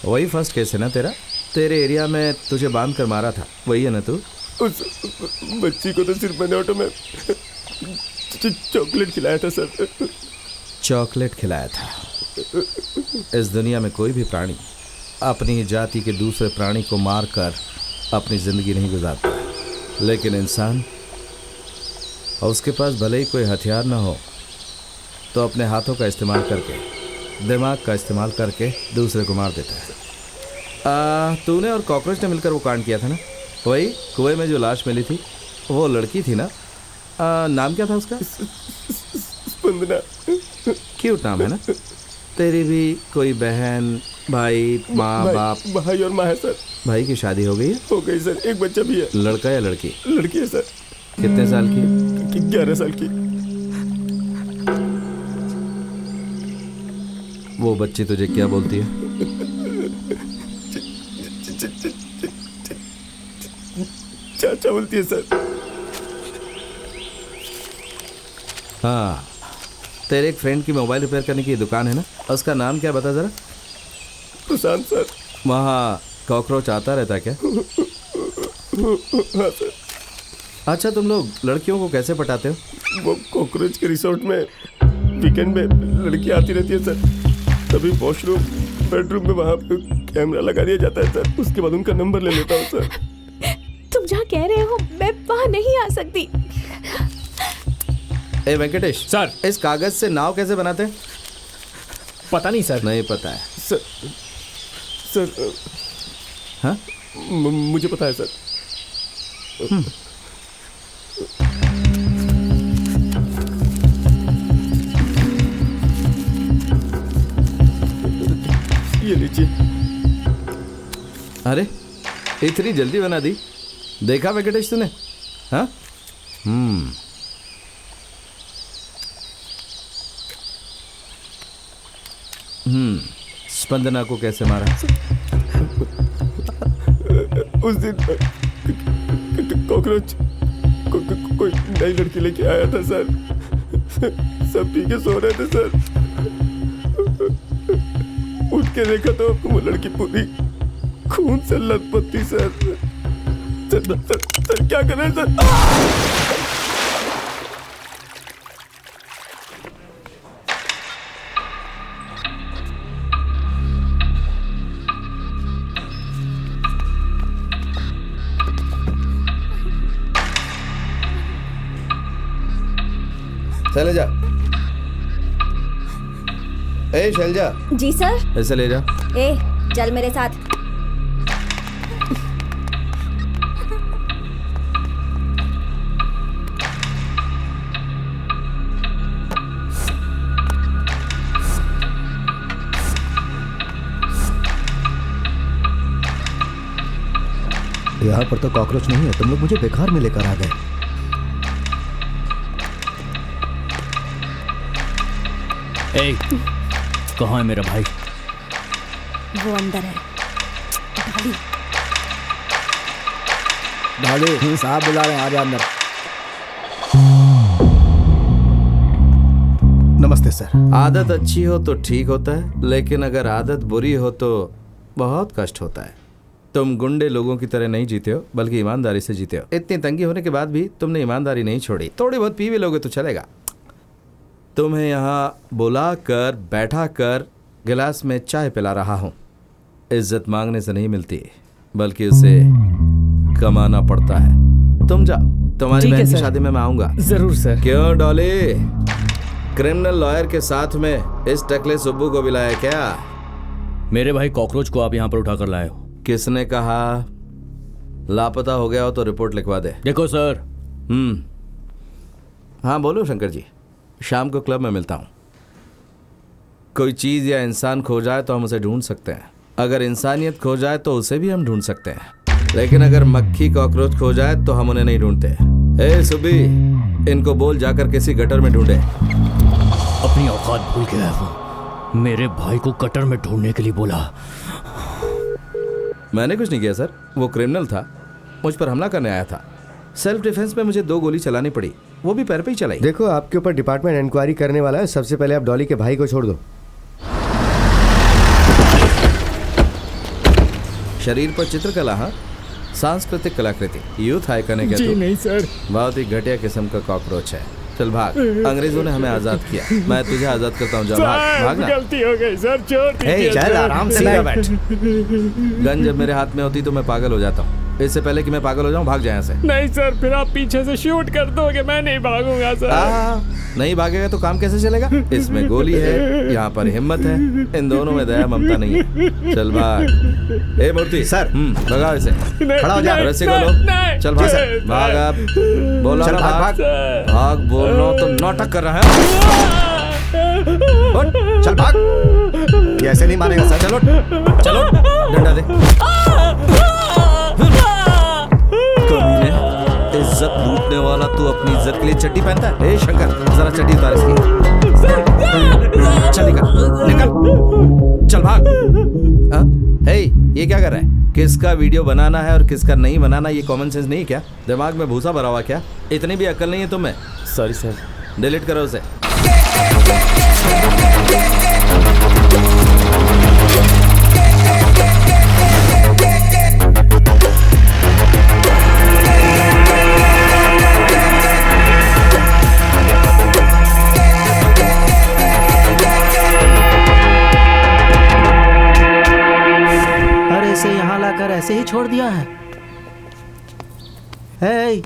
वही फर्स्ट केस है ना तेरा? तेरे एरिया में तुझे बांध कर मारा था, वही है ना तू? उस बच्ची को तो सिर्फ मैंने ऑटो में चॉकलेट खिलाया था सर। चॉकलेट खिलाया था। इस दुनिया में कोई भी प्राणी अपनी जाति के दूसरे प्राणी को मारकर अपनी जिंदगी नहीं गुजारता, लेकिन इंसान, और उसके पास भले ही कोई हथियार ना हो तो अपने हाथों का इस्तेमाल करके, दिमाग का इस्तेमाल करके दूसरे को मार देता है। तूने और कॉकरोच ने मिलकर वो कांड किया था ना? वही कुएं में जो लाश मिली थी, वो लड़की थी ना? नाम क्या था उसका? स्पंदना। क्यूट नाम है ना? तेरी भी कोई बहन, भाई, माँ बाप? भाई और माँ है सर। भाई की शादी हो गई है? हो गई सर, एक बच्चा भी है। लड़का या लड़की? लड़की है सर। कितने साल की? 11 साल की। वो बच्ची तुझे क्या बोलती है? चाचा बोलती है सर। हाँ, तेरे एक फ्रेंड की मोबाइल रिपेयर करने की दुकान है ना? उसका नाम क्या बता जरा? प्रशांत सर। वहाँ कॉकरोच आता रहता क्या? हाँ सर। अच्छा, तुम लोग लड़कियों को कैसे पटाते हो? वो कॉकरोच के रिसोर्ट में वीकेंड में लड़की आती रहती है सर, तभी वॉशरूम बेडरूम में वहाँ पे कैमरा लगा दिया जाता है सर, उसके बाद उनका नंबर ले लेता हूँ सर। तुम जहाँ कह रहे हो मैं वहाँ नहीं आ सकती। ए वेंकटेश सर, इस कागज से नाव कैसे बनाते हैं? पता नहीं सर। नहीं पता है सर हाँ? मुझे पता है सर। ये लीजिए। अरे इतनी जल्दी बना दी, देखा वेंकटेश तूने? हाँ स्पंदना को कैसे मारा? उस दिन कॉकरोच कोई नई लड़की लेके आया था सर, सब पी के सो रहे थे सर, उठ के देखा तो वो लड़की पूरी खून से लथपथ थी सर। सर क्या कर रहे हैं सर? चले जा। ए शैलजा। जी सर। ऐसे ले जा। ए चल मेरे साथ। यहाँ पर तो कॉकरोच नहीं है, तुम लोग मुझे बेकार में लेकर आ गए। ए, कहाँ है मेरा भाई? वो अंदर है। ढाली साहब बुला रहे हैं, आ जा अंदर। नमस्ते सर। आदत अच्छी हो तो ठीक होता है, लेकिन अगर आदत बुरी हो तो बहुत कष्ट होता है। तुम गुंडे लोगों की तरह नहीं जीते हो, बल्कि ईमानदारी से जीते हो। इतनी तंगी होने के बाद भी तुमने ईमानदारी नहीं छोड़ी। थोड़ी बहुत पी भी लोगे तो चलेगा। तुम्हें यहाँ बुला कर बैठा कर गिलास में चाय पिला रहा हूँ। इज्जत मांगने से नहीं मिलती, बल्कि उसे कमाना पड़ता है। तुम जाओ, तुम्हारी बहन की शादी में मैं आऊंगा। जरूर सर। क्यों डॉली, क्रिमिनल लॉयर के साथ में इस टकले सुब्बू को भी लाया क्या? मेरे भाई कॉकरोच को आप यहाँ पर उठा कर लाए हो। किसने कहा? लापता हो गया हो तो रिपोर्ट लिखवा दे। देखो सर। हाँ बोलो शंकर जी। शाम को क्लब में मिलता हूँ। कोई चीज़ या इंसान खो जाए तो हम उसे ढूंढ सकते हैं, अगर इंसानियत खो जाए तो उसे भी हम ढूंढ सकते हैं, लेकिन अगर मक्खी कॉकरोच खो जाए तो हम उन्हें नहीं ढूंढते। ए सुबी, इनको बोल जाकर किसी गटर में ढूंढे। अपनी औकात भूल गया है वो। मेरे भाई को गटर में ढूंढने के लिए बोला। मैंने कुछ नहीं किया सर, वो क्रिमिनल था, मुझ पर हमला करने आया था। सेल्फ डिफेंस में मुझे 2 गोली चलानी पड़ी, वो भी पैर पे ही चलाई। देखो, आपके ऊपर डिपार्टमेंट इंक्वायरी करने वाला है। सबसे पहले आप डॉली के भाई को छोड़ दो। शरीर पर चित्रकला, हाँ, सांस्कृतिक कलाकृति, यूथ आइकन है क्या? जी नहीं सर। बहुत ही घटिया किस्म का कॉकरोच है। चल भाग, अंग्रेजों ने हमें आजाद किया, मैं तुझे आजाद करता हूँ। जा भाग, भागना। गलती हो गई सर, छोड़ दीजिए। चल आराम से बैठ। गन जब मेरे हाथ में होती तो मैं पागल हो जाता हूँ। इससे पहले कि मैं पागल हो जाऊँ, भाग जाए यहाँ से। नहीं सर, फिर आप पीछे से शूट कर दोगे, मैं नहीं भागूंगा सर। नहीं भागेगा तो काम कैसे चलेगा? इसमें गोली है, यहाँ पर हिम्मत है, इन दोनों में दया ममता नहीं है। चल भाग। ए मूर्ति सर, भगाओ इसे। खड़ा हो जा। रस्सी खोलो। चल भाग, भाग। आप बोलो ना, भाग भाग। बोलो तो नाटक कर रहा है। चल भाग। ये ऐसे नहीं मारेगा सर। चलो चलो, डंडा दे। कमीने, इज्जत लूटने वाला तू अपनी इज्जत के लिए चड्डी पहनता है? ए शंकर, जरा चड्डी उतार इसकी। चल निकल, निकल, चल भाग। हे, ये क्या कर रहा है? किसका वीडियो बनाना है और किसका नहीं बनाना, ये कॉमन सेंस नहीं है क्या? दिमाग में भूसा भरा हुआ क्या? इतनी भी अक्ल नहीं है तुम्हें? Sorry sir. डिलीट करो उसे। ऐसे ही छोड़ दिया है? हे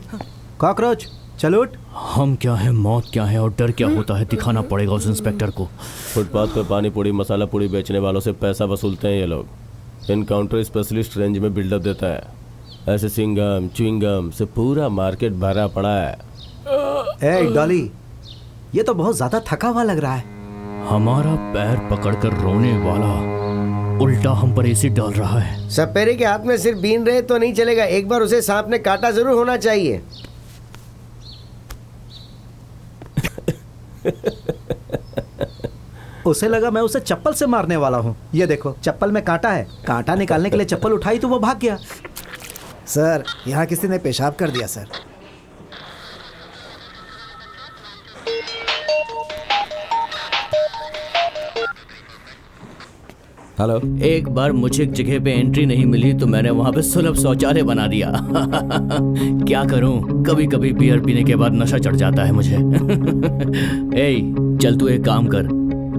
कॉकरोच, चल उठ। हम क्या है, मौत क्या है और डर क्या होता है दिखाना पड़ेगा उस इंस्पेक्टर को। फुटपाथ पर पानी पूड़ी मसाला पूड़ी बेचने वालों से पैसा वसूलते हैं ये लोग। इनकाउंटर स्पेशलिस्ट रेंज में बिल्डअप देता है। ऐसे सिंगम च्युइंगम से पूरा मार्केट भरा पड़ा है। ए डॉली, ये तो बहुत ज्यादा थका हुआ लग रहा है। हमारा पैर पकड़कर रोने वाला उल्टा हम पर एसिड डाल रहा है। सपेरे के हाथ में सिर्फ बीन रहे तो नहीं चलेगा, एक बार उसे सांप ने काटा जरूर होना चाहिए। उसे लगा मैं उसे चप्पल से मारने वाला हूँ। ये देखो, चप्पल में कांटा है। कांटा निकालने के लिए चप्पल उठाई तो वो भाग गया। सर, यहाँ किसी ने पेशाब कर दिया सर। हेलो। एक बार मुझे एक जगह पे एंट्री नहीं मिली तो मैंने वहां पे सुलभ शौचालय बना दिया। क्या करूं, कभी कभी बियर पीने के बाद नशा चढ़ जाता है मुझे। ए, चल तू एक काम कर,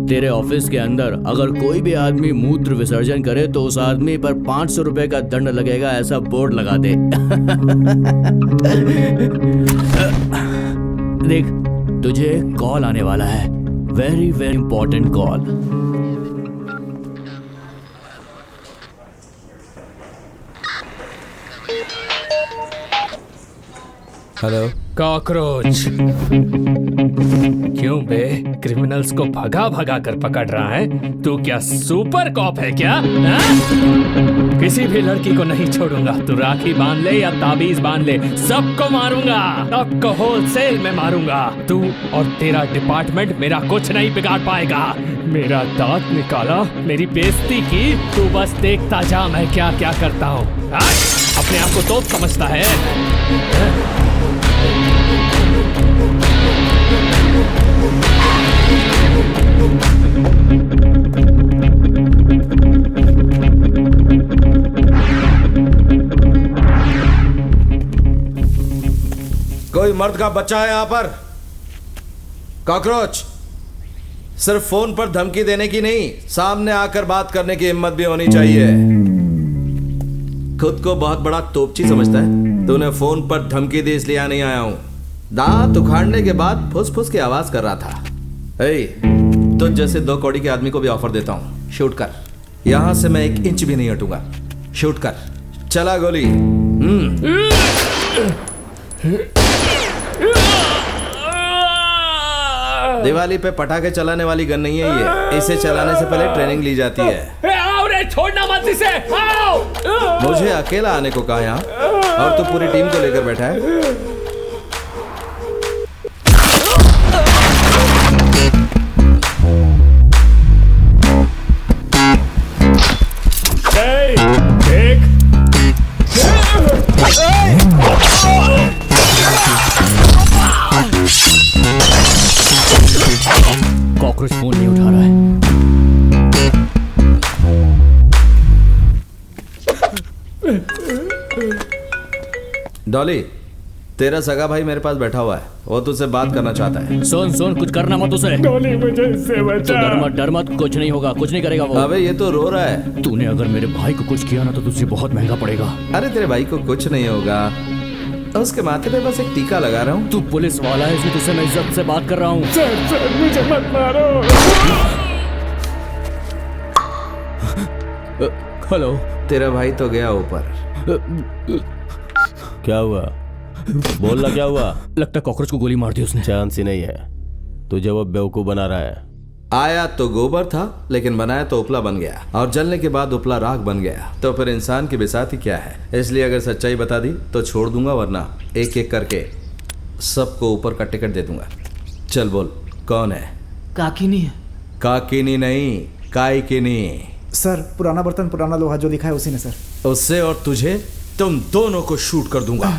तेरे ऑफिस के अंदर अगर कोई भी आदमी मूत्र विसर्जन करे तो उस आदमी पर 500 रुपए का दंड लगेगा, ऐसा बोर्ड लगा दे। देख, तुझे कॉल आने वाला है, very very important call. Hello. Cockroach, क्यों बे, क्रिमिनल्स को भगा भगा कर पकड़ रहा है? तू क्या सुपर कॉप है क्या? किसी भी लड़की को नहीं छोड़ूंगा। तू राखी बांध ले या ताबीज बांध ले, सबको मारूंगा, सबको होलसेल में मारूंगा। तू और तेरा डिपार्टमेंट मेरा कुछ नहीं बिगाड़ पाएगा। मेरा दांत निकाला, मेरी बेइज्जती की, तू बस देखता जा मैं क्या क्या करता हूँ। अपने आप को तो समझता है। कोई मर्द का बच्चा है यहाँ पर? कॉकरोच, सिर्फ फोन पर धमकी देने की नहीं, सामने आकर बात करने की हिम्मत भी होनी चाहिए। खुद को बहुत बड़ा तोपची समझता है। तूने फोन पर धमकी दी इसलिए नहीं आया हूं। दांत उखाड़ने के बाद फुस फुस की आवाज कर रहा था। तो जैसे 2 कौड़ी के आदमी को भी ऑफर देता हूं, शूट कर। यहां से मैं 1 इंच भी नहीं हटूंगा। शूट कर, चला गोली। दिवाली पे पटाखे चलाने वाली गन नहीं है ये, इसे चलाने से पहले ट्रेनिंग ली जाती है। आओ रे, छोड़ना मत इसे, आओ। मुझे अकेला आने को कहा यहाँ, और तू पूरी टीम को लेकर बैठा है। कॉकरोच फोन नहीं उठा रहा है। डॉली, तेरा सगा भाई मेरे पास बैठा हुआ है, वो तुझसे बात करना चाहता है। सुन, कुछ करना मत उसे। डॉली, मुझे इससे बचा। डर मत, कुछ नहीं होगा, कुछ नहीं करेगा वो। अबे ये तो रो रहा है। तूने अगर मेरे भाई को कुछ किया ना तो तुझे बहुत महंगा पड़ेगा। अरे तेरे भाई को कुछ नहीं होगा, उसके माथे पे बस एक टीका लगा रहा हूँ। तू पुलिस वाला है इसलिए तुझसे मैं इज्जत से बात कर रहा हूँ। सर, मुझे मत मारो। हेलो। तेरा भाई तो गया ऊपर। क्या हुआ? बोलना क्या हुआ? लगता कॉकरोच को गोली मार दी उसने। चांस ही नहीं है, तुझे वो बेवकूफ बना रहा है। आया तो गोबर था, लेकिन बनाया तो उपला बन गया, और जलने के बाद उपला राख बन गया। तो फिर इंसान की बिसाती क्या है? इसलिए अगर सच्चाई बता दी तो छोड़ दूंगा, वरना एक एक करके सबको ऊपर का टिकट दे दूंगा। चल बोल, कौन है? काकिनी है। काकिनी नहीं, काइकिनी। सर, पुराना बर्तन पुराना लोहा जो लिखा है उसी ने सर। उससे और तुझे, तुम दोनों को शूट कर दूंगा।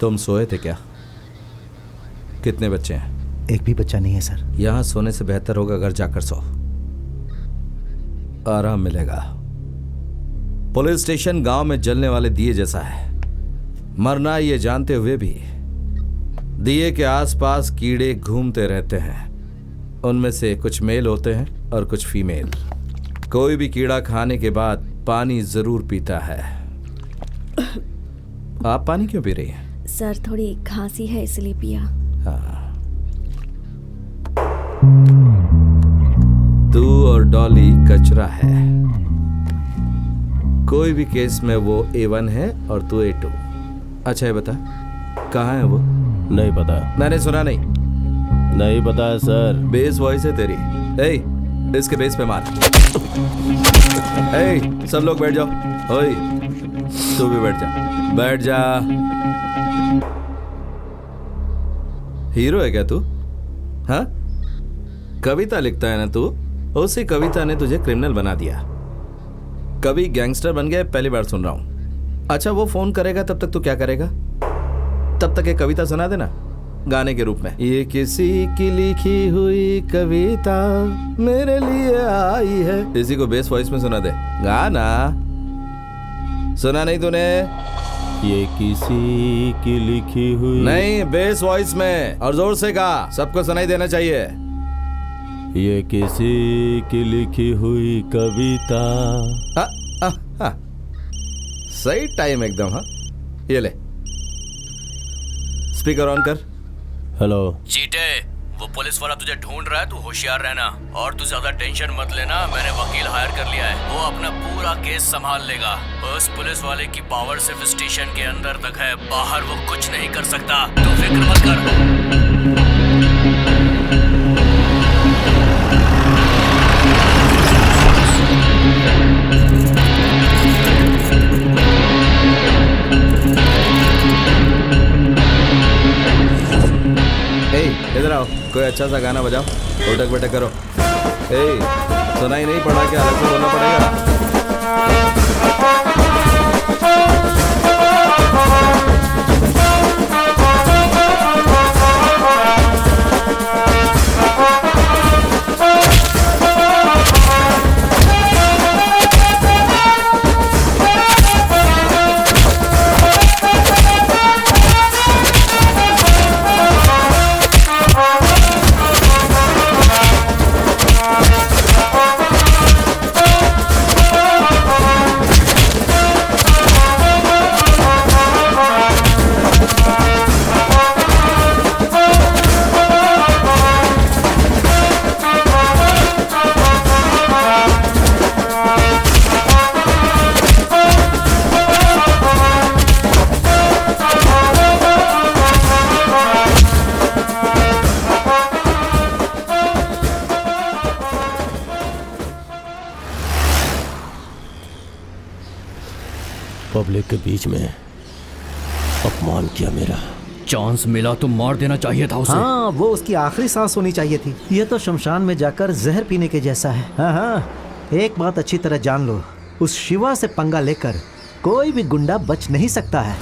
तुम सोए थे क्या? कितने बच्चे हैं? एक भी बच्चा नहीं है सर। यहां सोने से बेहतर होगा घर जाकर सो, आराम मिलेगा। पुलिस स्टेशन गांव में जलने वाले दिए जैसा है। मरना ये जानते हुए भी दिए के आसपास कीड़े घूमते रहते हैं। उनमें से कुछ मेल होते हैं और कुछ फीमेल। कोई भी कीड़ा खाने के बाद पानी जरूर पीता है। आप पानी क्यों पी रही हैं? सर थोड़ी खांसी है इसलिए पिया। हाँ। तू और डॉली कचरा है। कोई भी केस में वो A1 है और तू A2। अच्छा ये बता कहाँ है वो? नहीं पता। मैंने सुना नहीं पता है सर। बेस वॉइस है तेरी। इसके बेस पे मार। सब लोग बैठ जाओ। ओए तू भी बैठ जा। हीरो है क्या तू? हाँ, कविता लिखता है ना तू? उसी कविता ने तुझे क्रिमिनल बना दिया। कभी गैंगस्टर बन गया, पहली बार सुन रहा हूं। अच्छा वो फोन करेगा तब तक तू क्या करेगा? तब तक एक कविता सुना देना गाने के रूप में। ये किसी की लिखी हुई कविता मेरे लिए आई है। इसी को बेस वॉइस में सुना दे। गाना सुना नहीं तूने? ये किसी की लिखी हुई। नहीं, बेस वॉइस में और जोर से गा, सबको सुनाई देना चाहिए। ये किसी की लिखी हुई कविता। सही टाइम एकदम। हाँ ये ले, स्पीकर ऑन कर। हेलो चीटे, वो पुलिस वाला तुझे ढूंढ रहा है, तू होशियार रहना और तू ज्यादा टेंशन मत लेना। मैंने वकील हायर कर लिया है, वो अपना पूरा केस संभाल लेगा। उस पुलिस वाले की पावर सिर्फ स्टेशन के अंदर तक है, बाहर वो कुछ नहीं कर सकता। तू फिक्र मत कर। इधर आओ, कोई अच्छा सा गाना बजाओ। उठक बैठक करो। सुनाई नहीं पड़ा क्या? अलग से बोलना पड़ेगा। पब्लिक के बीच में अपमान किया मेरा। चांस मिला तो मार देना चाहिए था उसे। हाँ, वो उसकी आखिरी सांस होनी चाहिए थी। ये तो शमशान में जाकर जहर पीने के जैसा है। हाँ, एक बात अच्छी तरह जान लो, उस शिवा से पंगा लेकर कोई भी गुंडा बच नहीं सकता है।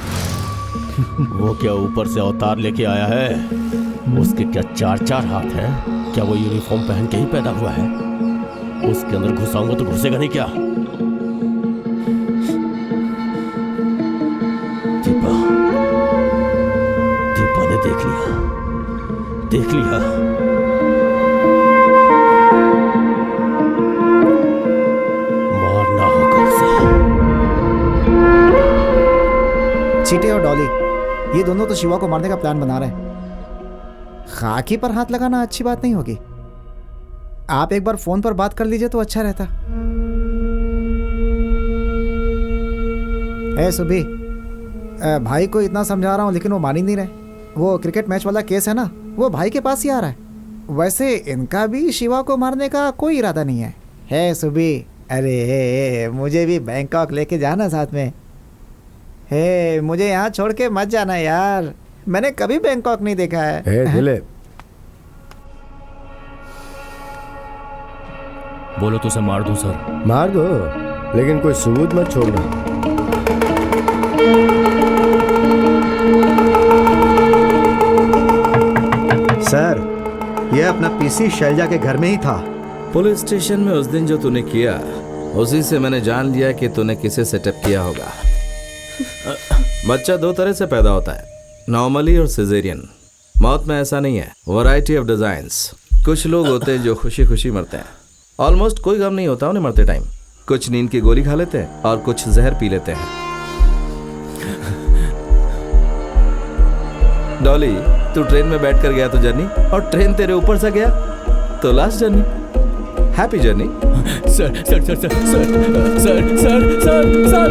वो क्या ऊपर से अवतार लेके आया है? उसके क्या 4-4 हाथ हैं? क्या वो यूनिफॉर्म पहन के ही पैदा हुआ है? उसके अंदर घुसाऊंगा तो घुसेगा नहीं क्या? दीपा ने देख लिया। मारना होगा उसे। चीटे और डॉली ये दोनों तो शिवा को मारने का प्लान बना रहे हैं। खाकी पर हाथ लगाना अच्छी बात नहीं होगी। आप एक बार फोन पर बात कर लीजिए तो अच्छा रहता। सुबी, भाई को इतना समझा रहा हूँ लेकिन वो मान ही नहीं रहे। वो क्रिकेट मैच वाला केस है ना, वो भाई के पास ही आ रहा है। वैसे इनका भी शिवा को मारने का कोई इरादा नहीं है सुबी। अरे मुझे भी बैंकॉक लेके जाना साथ में। मुझे यहाँ छोड़ के मत जाना यार, मैंने कभी बैंकॉक नहीं देखा है। दिलीप, बोलो तो उसे मार दूं सर। मार दो, लेकिन कोई सबूत मत छोड़ना। सर, यह अपना पीसी शैलजा के घर में ही था। पुलिस स्टेशन में उस दिन जो तूने किया, उसी से मैंने जान लिया कि तूने किसे सेटअप किया होगा। बच्चा 2 तरह से पैदा होता है, नॉर्मली और सिजेरियन। मौत में ऐसा नहीं है, वैरायटी ऑफ डिजाइन्स। कुछ लोग होते हैं जो खुशी खुशी मरते हैं। ऑलमोस्ट कोई गम नहीं होता उन्हें मरते टाइम। कुछ नींद की गोली खा लेते हैं और कुछ जहर पी लेते हैं। डॉली, तू ट्रेन में बैठकर गया तो जर्नी, और ट्रेन तेरे ऊपर से गया तो last journey. Happy journey. Sir sir sir sir sir sir sir sir sir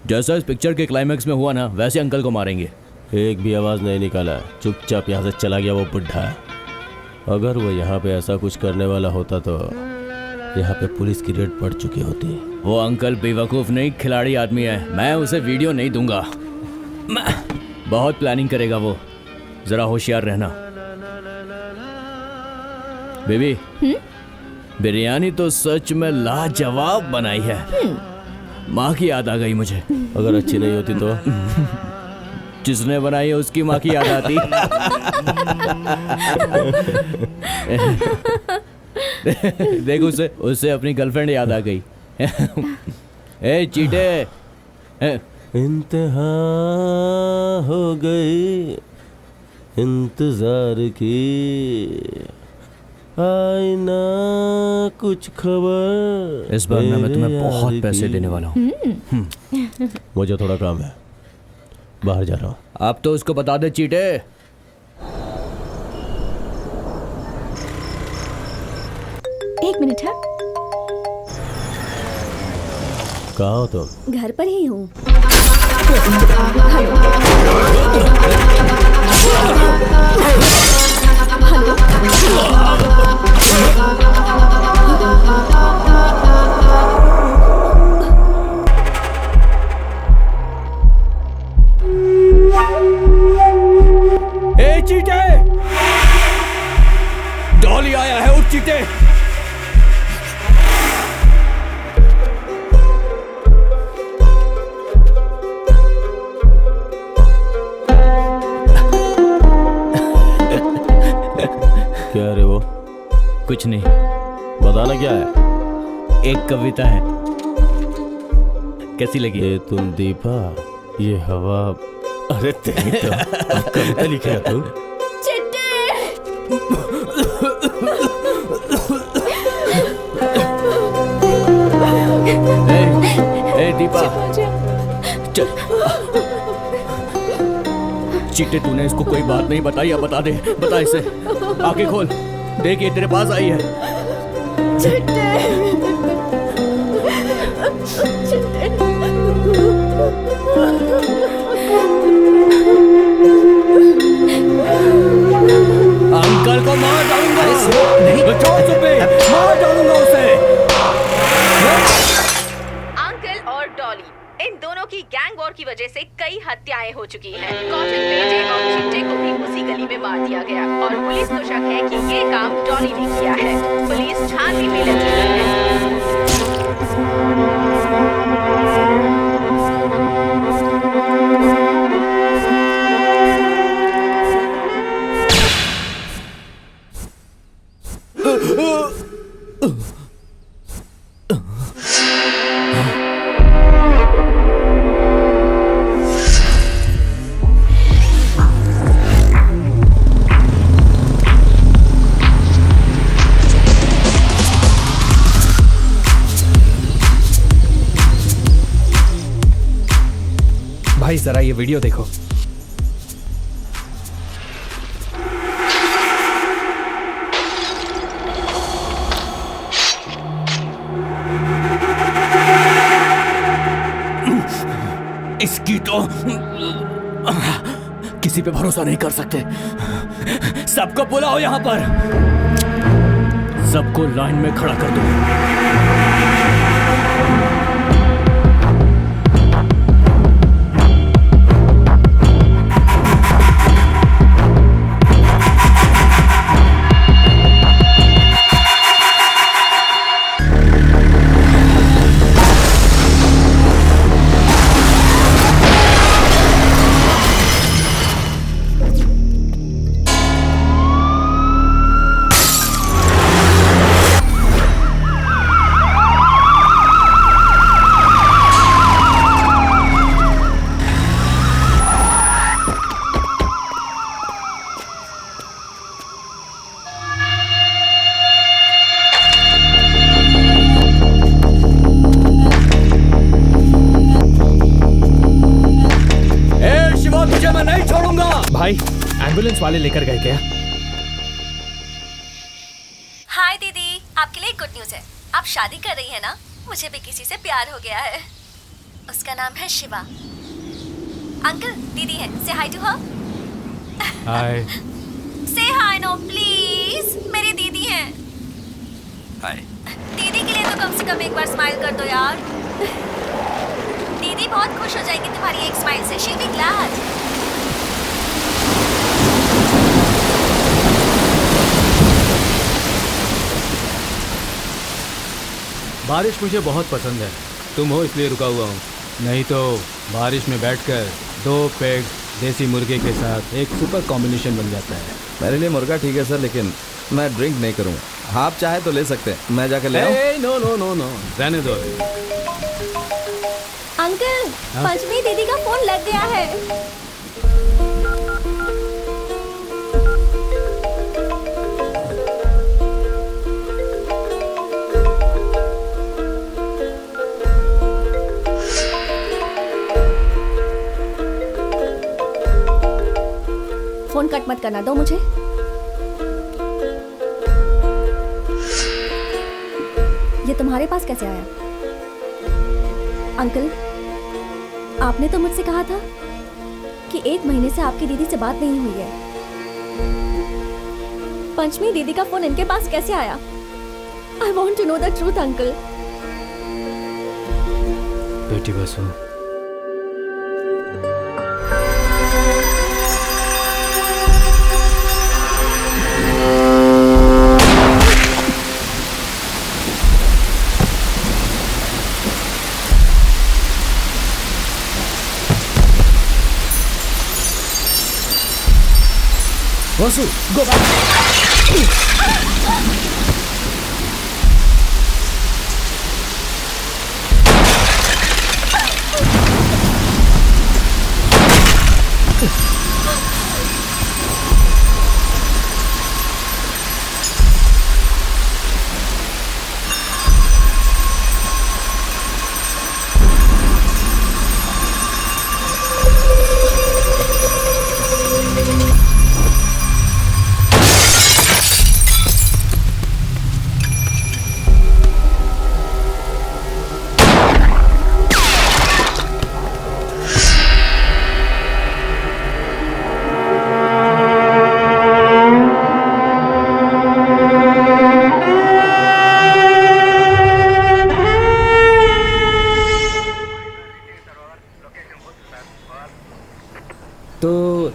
जैसा इस पिक्चर के क्लाइमैक्स में हुआ ना, वैसे अंकल को मारेंगे। एक भी आवाज़ नहीं निकाला, चुपचाप यहाँ से चला गया वो बुढ़ा। अगर वो यहाँ पे ऐसा कुछ करने वाला होता तो यहाँ पे पुलिस की रेड पड़ चुकी होती। वो अंकल बेवकूफ़ नहीं, खिलाड़ी आदमी है। मैं उसे वीडियो नहीं दूंगा। बहुत प्लानिंग करेगा वो, ज़रा होशियार रहना। बेबी, बिरयानी तो सच में लाजवाब बनाई है। माँ की याद आ गई मुझे। अगर अच्छी नहीं होती तो जिसने बनाई है उसकी माँ की याद आती। देख, उसे अपनी गर्लफ्रेंड याद आ गई। ए चीटे, इंतहा हो गई इंतजार की, आई ना कुछ खबर। इस बार ना मैं तुम्हें बहुत पैसे देने वाला हूँ। मुझे थोड़ा काम है, बाहर जा रहा हूँ। आप तो उसको बता दे चीटे। एक मिनट है। कहाँ हो तुम? घर पर ही हूँ। ए चीटे, डॉली आया है। उठ चीटे। क्या रे वो? कुछ नहीं, बताना क्या है? एक कविता है। कैसी लगी? ये तुम दीपा, ये हवा। अरे तेरी तो कविता लिख रहा तू? ए दीपा, चल। चीटे, तूने इसको कोई बात नहीं बताई, या बता दे। बता इसे। आंखें खोल, देख ये तेरे पास आई है। अंकल को मार डालूंगा। छोड़ चुप्पे, मार डालूंगा उसे। अंकल और डॉली, इन दोनों की गैंग वॉर की वजह से कई हत्याएं हो चुकी हैं। कॉटन पेटे और चिट्टे को भी उसी गली में मार दिया गया और पुलिस को शक है कि ये काम डॉली ने किया है। पुलिस छानबीन में लगी हुई है। भाई जरा ये वीडियो देखो। इसकी तो किसी पे भरोसा नहीं कर सकते। सबको बुलाओ यहाँ पर। सबको लाइन में खड़ा कर दो। एम्बुलेंस वाले लेकर गए क्या? हाय दीदी, आपके लिए गुड न्यूज है। आप शादी कर रही है ना? मुझे भी किसी से प्यार हो गया है। उसका नाम है शिवा। अंकल, दीदी है, से हाय टू हर। हाय। से हाय नो प्लीज, मेरी दीदी है। हाय। दीदी के लिए तो कम से कम एक बार स्माइल कर दो यार। दीदी बहुत खुश हो जाएगी तुम्हारी एक स्माइल से। She be glad. बारिश मुझे बहुत पसंद है। तुम हो इसलिए रुका हुआ हूँ, नहीं तो बारिश में बैठकर 2 पेग देसी मुर्गे के साथ एक सुपर कॉम्बिनेशन बन जाता है। मेरे लिए मुर्गा ठीक है सर, लेकिन मैं ड्रिंक नहीं करूँगा। आप चाहे तो ले सकते हैं, मैं जाकर ले आऊँ। नो नो नो नो, रहने दो। अंकल, पंचमी दीदी का फोन लग गया है। फोन कट मत करना, दो मुझे। ये तुम्हारे पास कैसे आया? अंकल, आपने तो मुझसे कहा था कि 1 महीने से आपकी दीदी से बात नहीं हुई है। पंचमी दीदी का फोन इनके पास कैसे आया? I want to know the truth, uncle. बेटी बसो। Vasu, go back.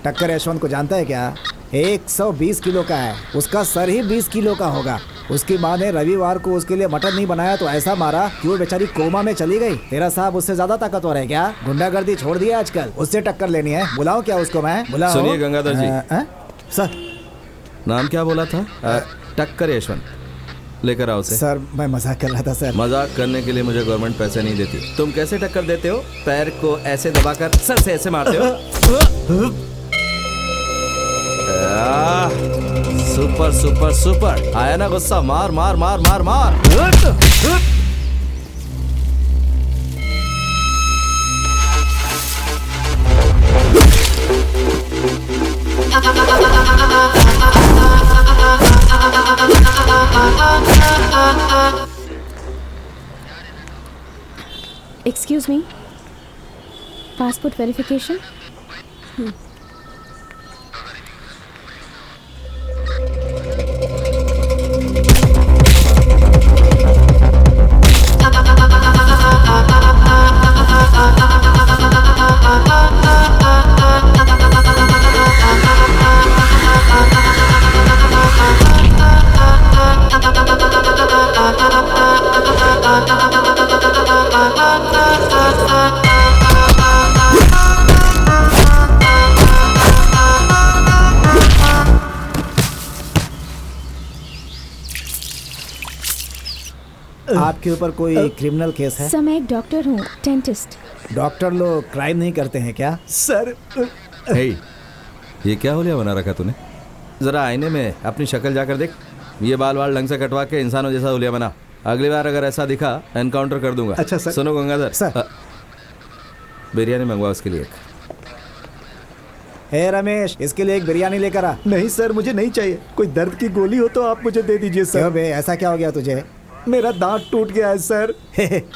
टक्कर यशवंत को जानता है क्या? 120 किलो का है, उसका सर ही 20 किलो का होगा। उसकी माँ ने रविवार को उसके लिए मटन नहीं बनाया तो ऐसा मारा कि वो बेचारी कोमा में चली गई। तेरा साहब उससे ज्यादा ताकतवर है क्या? गुंडागर्दी छोड़ दी आजकल, उससे टक्कर लेनी है। बुलाओ क्या उसको मैं? बुलाओ। सुनिए गंगाधर जी। सर, नाम क्या बोला था? टक्कर यशवंत। लेकर आओ उसे। सर मैं मजाक कर रहा था सर। मजाक करने के लिए मुझे गवर्नमेंट पैसे नहीं देती। तुम कैसे टक्कर देते हो? पैर को ऐसे दबाकर सर से ऐसे मारते हो। Super super super. आया ना गुस्सा? मार मार मार मार मार। Excuse me, passport verification. आपके ऊपर कोई क्रिमिनल केस है? सर मैं एक डॉक्टर हूँ, डेंटिस्ट। डॉक्टर लोग क्राइम नहीं करते हैं क्या? सर ये क्या होलिया बना रखा तूने? जरा आईने में अपनी शक्ल जाकर देख। ये बाल वाल ढंग से कटवा के इंसानों जैसा होलिया बना। अगली बार अगर ऐसा दिखा एनकाउंटर कर दूंगा। अच्छा सर। सुनो गंगाधर सर, बिरयानी मंगवा उसके लिए। हे रमेश, इसके लिए एक बिरयानी लेकर आ। नहीं सर, मुझे नहीं चाहिए। कोई दर्द की गोली हो तो आप मुझे दे दीजिए सर। क्यों बे, ऐसा क्या हो गया तुझे? मेरा दांत टूट गया है सर।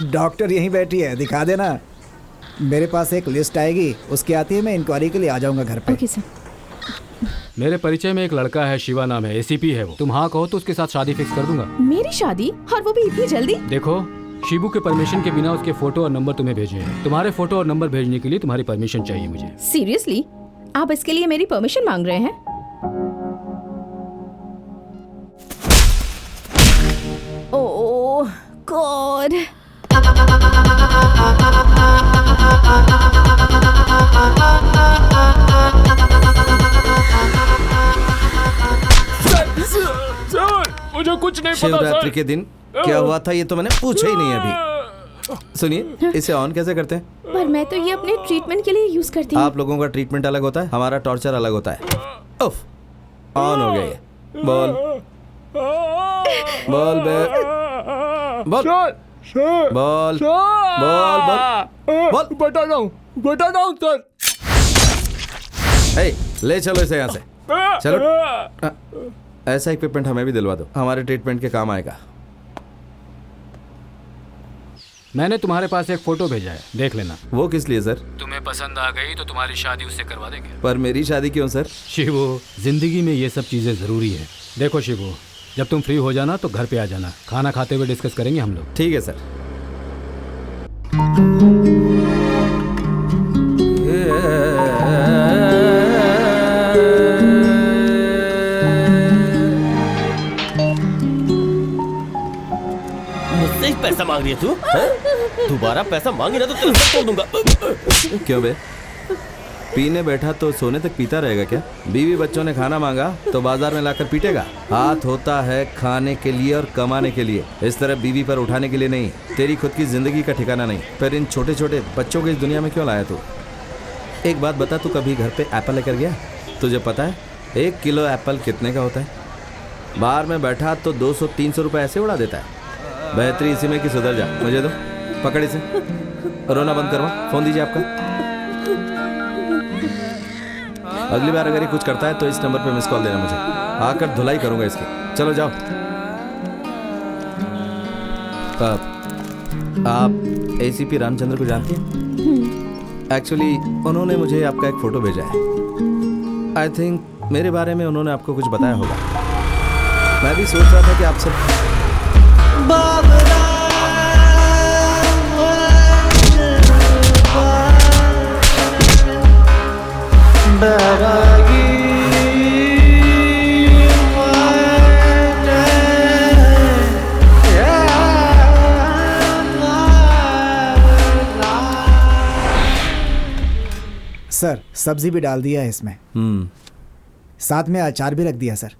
डॉक्टर यहीं बैठी है, दिखा देना। मेरे पास एक लिस्ट आएगी, उसके आती है मैं इंक्वायरी के लिए आ जाऊंगा घर पे। Okay sir. मेरे परिचय में एक लड़का है, शिवा नाम है, एसीपी है वो। तुम हाँ कहो तो उसके साथ शादी फिक्स कर दूंगा। मेरी शादी, और वो भी इतनी जल्दी? देखो, शिबू के परमिशन के बिना उसके फोटो और नंबर तुम्हें भेजे हैं। तुम्हारे फोटो और नंबर भेजने के लिए तुम्हारी परमिशन चाहिए मुझे। सीरियसली? आप इसके लिए मेरी परमिशन मांग रहे हैं? ओह गॉड। मुझे कुछ नहीं पता। शिवरात्रि के दिन क्या हुआ था ये तो मैंने पूछा ही नहीं अभी। सुनिए, इसे ऑन कैसे करते हैं? पर मैं तो ये अपने ट्रीटमेंट के लिए यूज करती हूँ। आप लोगों का ट्रीटमेंट अलग होता है, हमारा टॉर्चर अलग होता है। उफ, ऑन हो गया ये। बोल बोल बे, बोल बोल बोल बोल। बता दो सर। ए, ले चलो इसे यहाँ से, चलो। ऐसा इक्विपमेंट हमें भी दिलवा दो, हमारे ट्रीटमेंट के काम आएगा। मैंने तुम्हारे पास एक फोटो भेजा है, देख लेना। वो किस लिए सर? तुम्हें पसंद आ गई तो तुम्हारी शादी उससे करवा देंगे। पर मेरी शादी क्यों सर? शिवू, जिंदगी में ये सब चीजें जरूरी है। देखो शिवू, जब तुम फ्री हो जाना तो घर पे आ जाना, खाना खाते हुए डिस्कस करेंगे हम लोग। ठीक है सर। मुझसे ही पैसा मांग रही है तू? दोबारा पैसा मांगी ना तो तेरे सर तोड़ दूंगा। क्यों बे, पीने बैठा तो सोने तक पीता रहेगा क्या? बीवी बच्चों ने खाना मांगा तो बाजार में लाकर पीटेगा? हाथ होता है खाने के लिए और कमाने के लिए, इस तरह बीवी पर उठाने के लिए नहीं। तेरी खुद की जिंदगी का ठिकाना नहीं, पर इन छोटे छोटे बच्चों को इस दुनिया में क्यों लाया तू? एक बात बता, तू कभी घर पे एप्पल लेकर गया? तुझे पता है 1 किलो एप्पल कितने का होता है? बाहर में बैठा तो 200-300 रुपये ऐसे उड़ा देता है। बेहतरी इसी में कि सुधर जा। मुझे दो, पकड़ इसे, रोना बंद करवा। फोन दीजिए आपका। अगली बार अगर ये कुछ करता है तो इस नंबर पे मिस कॉल देना मुझे, आकर धुलाई करूंगा इसकी। चलो जाओ। आप एसीपी रामचंद्र को जानती हैं? एक्चुअली उन्होंने मुझे आपका एक फोटो भेजा है। आई थिंक मेरे बारे में उन्होंने आपको कुछ बताया होगा। मैं भी सोच रहा था कि आपसे सर, सब्जी भी डाल दिया है इसमें। साथ में अचार भी रख दिया सर।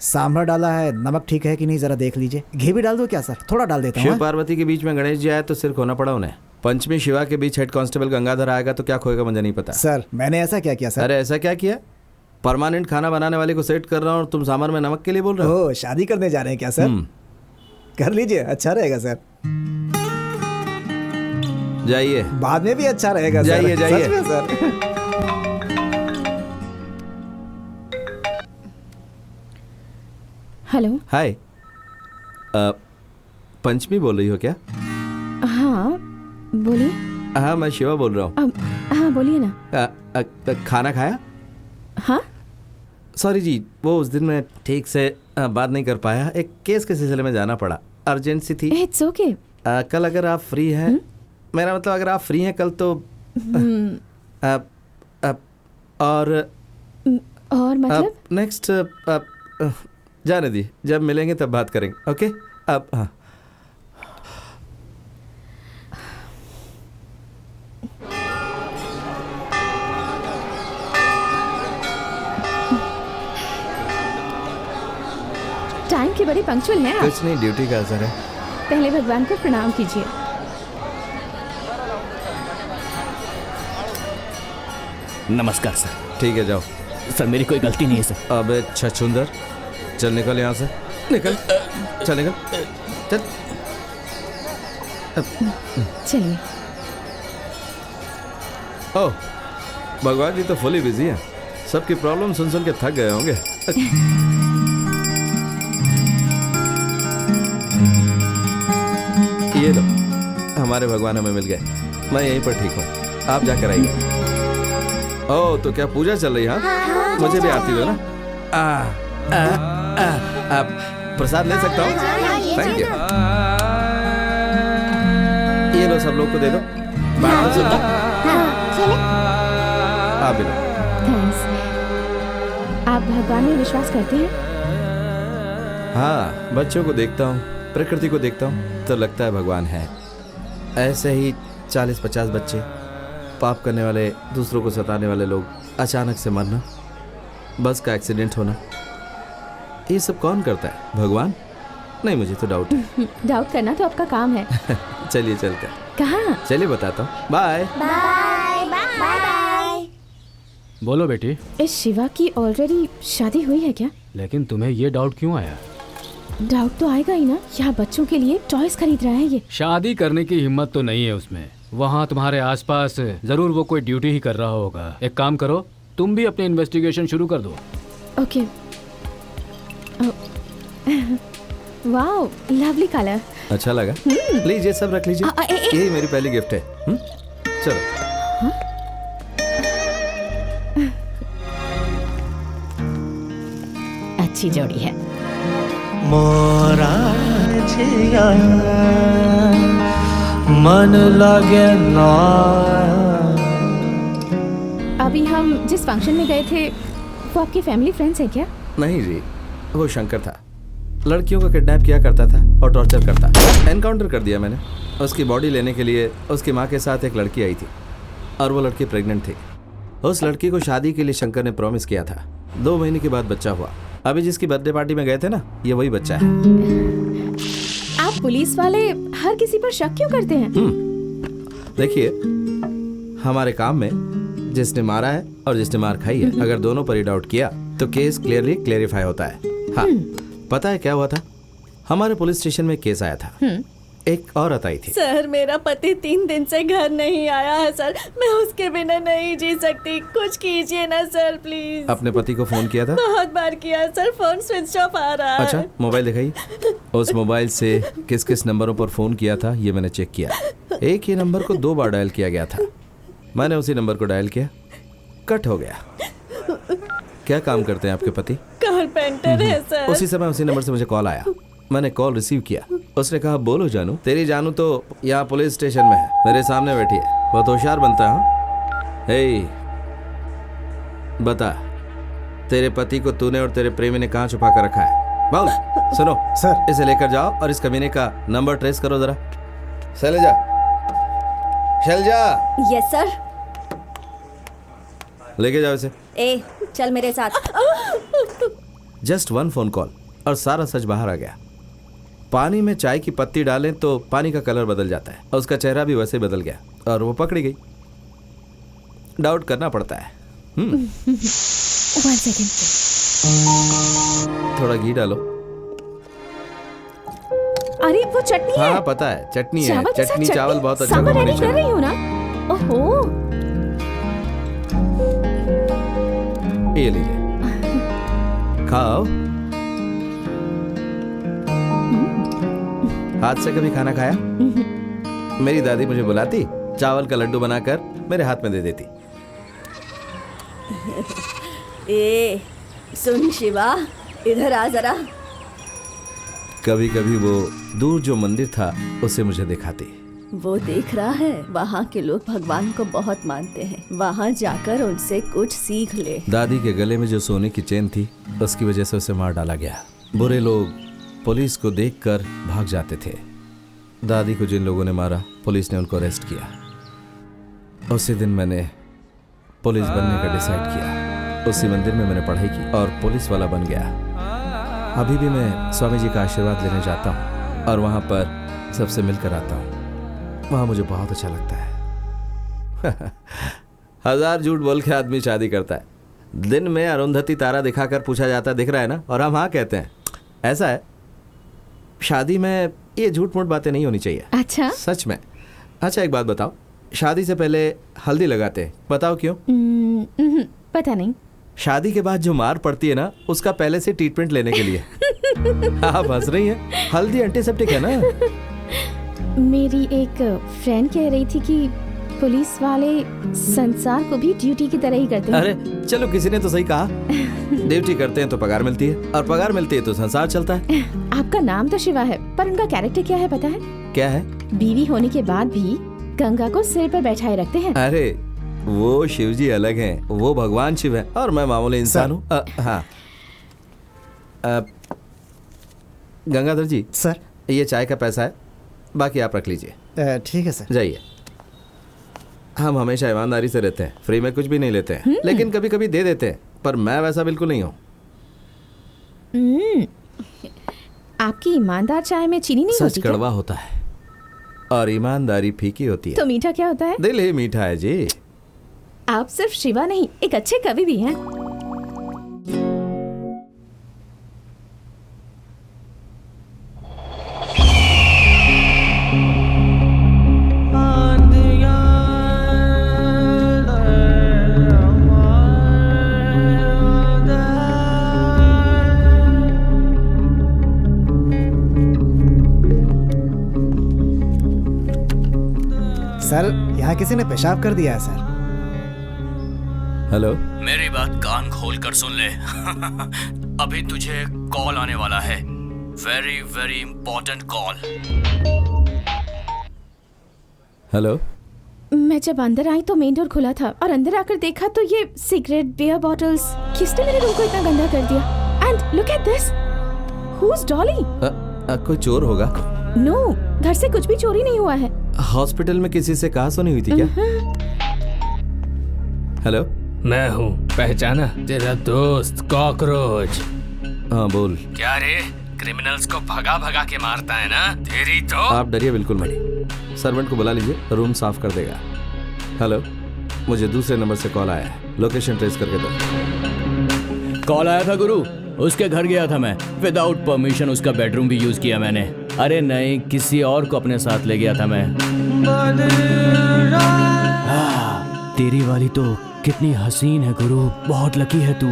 सांभर डाला है, नमक ठीक है कि नहीं जरा देख लीजिए। घी भी डाल दो क्या सर? थोड़ा डाल देता हूँ। शिव पार्वती के बीच में गणेश जी आए तो सिर खोना पड़ा उन्हें। पंचमी शिवा के बीच हेड कांस्टेबल गंगाधर आएगा तो क्या खोएगा मुझे नहीं पता। सर मैंने ऐसा क्या किया सर? अरे ऐसा क्या किया? परमानेंट खाना बनाने वाले को सेट कर रहा हूँ और तुम सांभर में नमक के लिए बोल रहे हो? शादी करने जा रहे हैं क्या सर? कर लीजिए, अच्छा रहेगा सर। जाइए, बाद में भी अच्छा रहेगा। जाइए जाइए सर। हेलो। हाय, पंचमी बोल रही हो क्या? हाँ बोलिए। हाँ मैं शिवा बोल रहा हूँ। हाँ बोलिए ना। खाना खाया? हाँ सॉरी जी, वो उस दिन मैं ठीक से बात नहीं कर पाया, एक केस के सिलसिले में जाना पड़ा, अर्जेंसी थी। It's okay. कल अगर आप फ्री हैं, मेरा मतलब अगर आप फ्री हैं कल तो और मतलब नेक्स्ट जाने दी, जब मिलेंगे तब बात करेंगे। ओके अब हाँ। टाइम के बड़े पंक्चुअल हैं आप। कुछ नहीं, ड्यूटी का असर है। पहले भगवान को प्रणाम कीजिए। नमस्कार सर। ठीक है जाओ। सर मेरी कोई गलती नहीं है सर। अबे छछुंदर, चल निकल यहाँ से, निकल, चल निकल, चल। चलिए। ओह भगवान जी तो फुली बिजी हैं। सबकी प्रॉब्लम सुन सुन के थक गए होंगे। ये लो, हमारे भगवान हमें मिल गए। मैं यहीं पर ठीक हूँ, आप जाकर आइए। ओह, तो क्या पूजा चल रही है? हाँ, मुझे भी आती हो ना। आप प्रसाद ले सकता हूँ? Thank you. ये लो, सब लोग को दे दो। बात तो सुनो। आप भी लो। थैंक्स। आप भगवान में विश्वास करते हैं? हाँ, बच्चों को देखता हूँ, प्रकृति को देखता हूँ तो लगता है भगवान है। ऐसे ही 40-50 बच्चे, पाप करने वाले, दूसरों को सताने वाले लोग, अचानक से मरना, बस का एक्सीडेंट होना, ये सब कौन करता है? भगवान? नहीं, मुझे तो डाउट है। डाउट करना तो आपका काम है। चलिए चलते हैं। कहाँ? चलिए बताता हूँ। Bye bye bye. बोलो बेटी। इस शिवा की ऑलरेडी शादी हुई है क्या? लेकिन तुम्हें ये डाउट क्यों आया? डाउट तो आएगा ही ना, यहाँ बच्चों के लिए टॉयज खरीद रहा है ये। शादी करने की हिम्मत तो नहीं है उसमें। वहाँ तुम्हारे आसपास जरूर वो कोई ड्यूटी ही कर रहा होगा। एक काम करो, तुम भी अपनी इन्वेस्टिगेशन शुरू कर दो। ओके। Wow, lovely colour. अच्छा लगा? लीजिए, सब रख लीजिए। यही मेरी पहली गिफ्ट है। चलो। अच्छी जोड़ी है। मोरा छिया मन लगे ना। अभी हम जिस फंक्शन में गए थे वो आपके फैमिली फ्रेंड्स है क्या? नहीं जी, वो शंकर था। लड़कियों को किडनैप किया करता था और टॉर्चर करता। एनकाउंटर कर दिया मैंने। उसकी बॉडी लेने के लिए उसकी माँ के साथ एक लड़की आई थी और वो लड़की प्रेग्नेंट थी। उस लड़की को शादी के लिए शंकर ने प्रॉमिस किया था। 2 महीने के बाद बच्चा हुआ। अभी जिसकी बर्थडे पार्टी में गए थे ना, ये वही बच्चा है। आप पुलिस वाले हर किसी पर शक क्यों करते हैं? देखिए, हमारे काम में जिसने मारा है और जिसने मार खाई है, अगर दोनों पर ही डाउट किया तो केस क्लियरली क्लेरिफाई होता है। हाँ, पता है क्या हुआ था? हमारे पुलिस स्टेशन में केस आया था। एक औरत आई थी। सर, मेरा पति 3 दिन से घर नहीं आया है सर। मैं उसके बिना नहीं जी सकती। कुछ कीजिए ना सर, प्लीज। अपने पति को फोन किया था? बहुत बार किया सर, फोन स्विच ऑफ आ रहा है। अच्छा, मोबाइल दिखाइए। उस मोबाइल से किस किस नंबरों पर फोन किया था ये मैंने चेक किया। एक ही नंबर को 2 बार डायल किया गया था। मैंने उसी नंबर को डायल किया, कट हो गया। क्या काम करते हैं आपके पति? कारपेंटर है सर। उसी समय उसी नंबर से मुझे कॉल आया। मैंने कॉल रिसीव किया। उसने कहा, बोलो जानू। तेरी जानू तो यहाँ पुलिस स्टेशन में है, मेरे सामने बैठी है। बहुत होशियार बनता है। हे, बता, तेरे पति को तूने और तेरे प्रेमी ने कहाँ छुपा कर रखा है? बोल। सुनो सर, इसे लेकर जाओ और इस कमीने का नंबर ट्रेस करो जरा। शैलजा, शैलजा। Yes sir. लेके जाओ इसे। ए, चल मेरे साथ। जस्ट 1 फोन कॉल और सारा सच बाहर आ गया। पानी में चाय की पत्ती डालें तो पानी का कलर बदल जाता है और उसका चेहरा भी वैसे ही बदल गया और वो पकड़ी गई। डाउट करना पड़ता है। 1 सेकंड। थोड़ा घी डालो। अरे वो चटनी है। हाँ, पता है, चटनी है। चावल के साथ चटनी चावल बहुत अच्छा सांभर रेडी कॉम्बिनेशन कर रही है। हूँ ना। ओहो, ये लीजिए, खाओ। हाथ से कभी खाना खाया? मेरी दादी मुझे बुलाती, चावल का लड्डू बनाकर मेरे हाथ में दे देती। ए, सुन शिवा, इधर आ जरा। कभी कभी वो दूर जो मंदिर था उसे मुझे दिखाती। वो देख रहा है, वहाँ के लोग भगवान को बहुत मानते हैं। वहाँ जाकर उनसे कुछ सीख ले। दादी के गले में जो सोने की चेन थी उसकी वजह से उसे मार डाला गया। बुरे लोग पुलिस को देखकर भाग जाते थे। दादी को जिन लोगों ने मारा, पुलिस ने उनको अरेस्ट किया। उसी दिन मैंने पुलिस बनने का डिसाइड किया। उसी मंदिर में मैंने पढ़ाई की और पुलिस वाला बन गया। अभी भी मैं स्वामी जी का आशीर्वाद लेने जाता हूँ और वहाँ पर सबसे मिलकर आता हूँ। वहाँ मुझे बहुत अच्छा लगता है। 1000 झूठ बोल के आदमी शादी करता है। दिन में अरुंधति तारा दिखाकर पूछा जाता है, दिख रहा है ना, और हम हाँ कहते हैं। ऐसा है, शादी में ये झूठ मूठ बातें नहीं होनी चाहिए। अच्छा, सच में। अच्छा, एक बात बताओ, शादी से पहले हल्दी लगाते हैं, बताओ क्यों? पता नहीं। शादी के बाद जो मार पड़ती है ना, उसका पहले से ट्रीटमेंट लेने के लिए। आप हंस रही हैं? हल्दी एंटीसेप्टिक है ना। मेरी एक फ्रेंड कह रही थी कि पुलिस वाले संसार को भी ड्यूटी की तरह ही करते हैं। अरे चलो, किसी ने तो सही कहा। ड्यूटी करते हैं तो पगार मिलती है, और पगार मिलती है तो संसार चलता है। आपका नाम तो शिवा है, पर उनका कैरेक्टर क्या है पता है? क्या है? बीवी होने के बाद भी गंगा को सिर पर बैठाए रखते हैं। अरे वो शिव जी अलग हैं, वो भगवान शिव हैं, और मैं मामूली इंसान हूँ। हाँ गंगाधर जी, सर ये चाय का पैसा है, बाकी आप रख लीजिए। ठीक है सर। जाइए। हम हमेशा ईमानदारी से रहते हैं, फ्री में कुछ भी नहीं लेते हैं, लेकिन कभी कभी दे देते हैं, पर मैं वैसा बिल्कुल नहीं हूँ। आपकी ईमानदार चाय में चीनी नहीं होती? सच कड़वा होता है और ईमानदारी फीकी होती है। तो मीठा क्या होता है? दिल ही मीठा है जी। आप सिर्फ शिवा नहीं, एक अच्छे कवि भी हैं। सर यहाँ किसी ने पेशाब कर दिया है सर। हेलो, मेरी बात कान खोल कर सुन ले। अभी तुझे कॉल आने वाला है, very very important call. Hello. मैं जब अंदर आई तो मेन डोर खुला था, और अंदर आकर देखा तो ये सिगरेट, बियर बॉटल्स, किसने मेरे रूम को इतना गंदा कर दिया? And look at this, who is Dolly? कोई चोर होगा? नो, घर से कुछ भी चोरी नहीं हुआ है। हॉस्पिटल में किसी से कहा सुनी हुई थी क्या? हेलो, मैं हूँ, पहचाना? तेरा दोस्त कॉकरोच। हाँ बोल। क्या रे, क्रिमिनल्स को भगा भगा के मारता है ना? तेरी तो। आप डरिए बिल्कुल मत। सर्वेंट को बुला लीजिए, रूम साफ कर देगा। हेलो, मुझे दूसरे नंबर से कॉल आया है, लोकेशन ट्रेस करके दो। कॉल आया था गुरु, उसके घर गया था मैं, विदाउट परमिशन उसका बेडरूम भी यूज किया मैंने। अरे नहीं, किसी और को अपने साथ ले गया था मैं। तेरी वाली तो कितनी हसीन है गुरु, बहुत लकी है तू।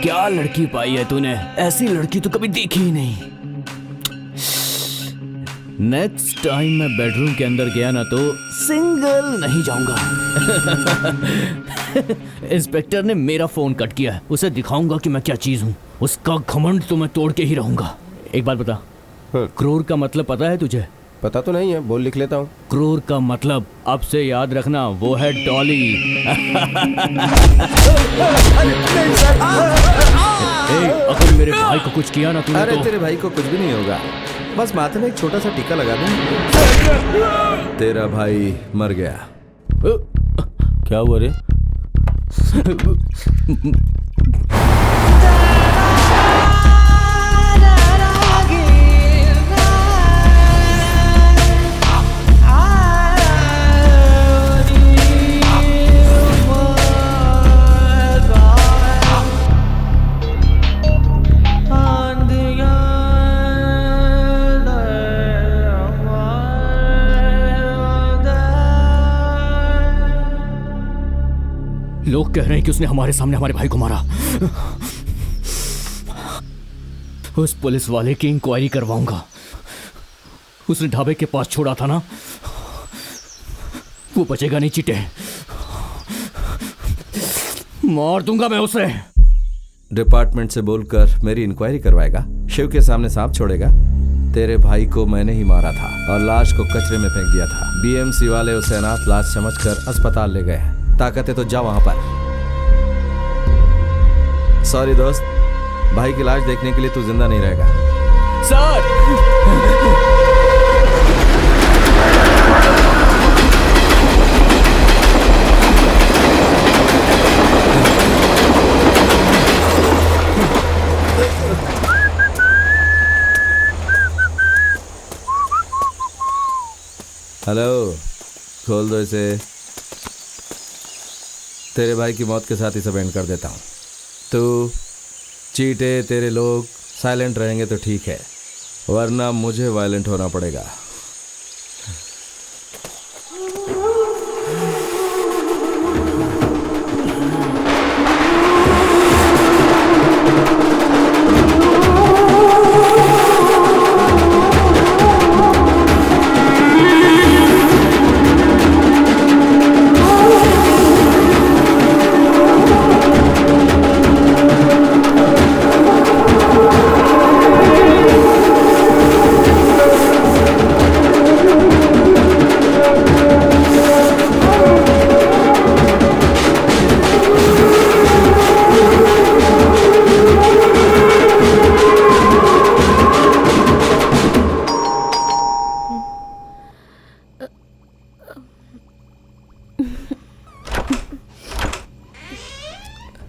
क्या लड़की पाई है तूने, ऐसी लड़की तो कभी देखी ही नहीं। नेक्स्ट टाइम मैं बेडरूम के अंदर गया ना तो सिंगल नहीं जाऊंगा। इंस्पेक्टर ने मेरा फोन कट किया है, उसे दिखाऊंगा कि मैं क्या चीज हूँ। उसका घमंड तो मैं तोड़ के ही रहूंगा। एक बात बता, क्रूर का मतलब पता है तुझे? पता तो नहीं है, बोल लिख लेता हूँ। क्रूर का मतलब अब से याद रखना, वो है डॉली। अगर मेरे भाई को कुछ किया ना तूने अरे तो... तेरे भाई को कुछ भी नहीं होगा, बस माथे में एक छोटा सा टीका लगा दे। तेरा भाई मर गया। क्या हुआ रे? लोग कह रहे हैं कि उसने हमारे सामने हमारे भाई को मारा। उस पुलिस वाले की इंक्वायरी करवाऊंगा। उसने ढाबे के पास छोड़ा था ना, वो बचेगा नहीं चिटे, मार दूंगा मैं उसे। डिपार्टमेंट से बोलकर मेरी इंक्वायरी करवाएगा, शिव के सामने सांप छोड़ेगा। तेरे भाई को मैंने ही मारा था और लाश को कचरे में फेंक दिया था। बीएमसी वाले उसे अनाथ लाश समझकर अस्पताल ले गए। ताकत है तो जा वहां पर। सॉरी दोस्त, भाई की लाश देखने के लिए तू जिंदा नहीं रहेगा। सर! हेलो, खोल दो इसे। तेरे भाई की मौत के साथ ही सब एंड कर देता हूँ। तू, चीटे, तेरे लोग साइलेंट रहेंगे तो ठीक है, वरना मुझे वायलेंट होना पड़ेगा।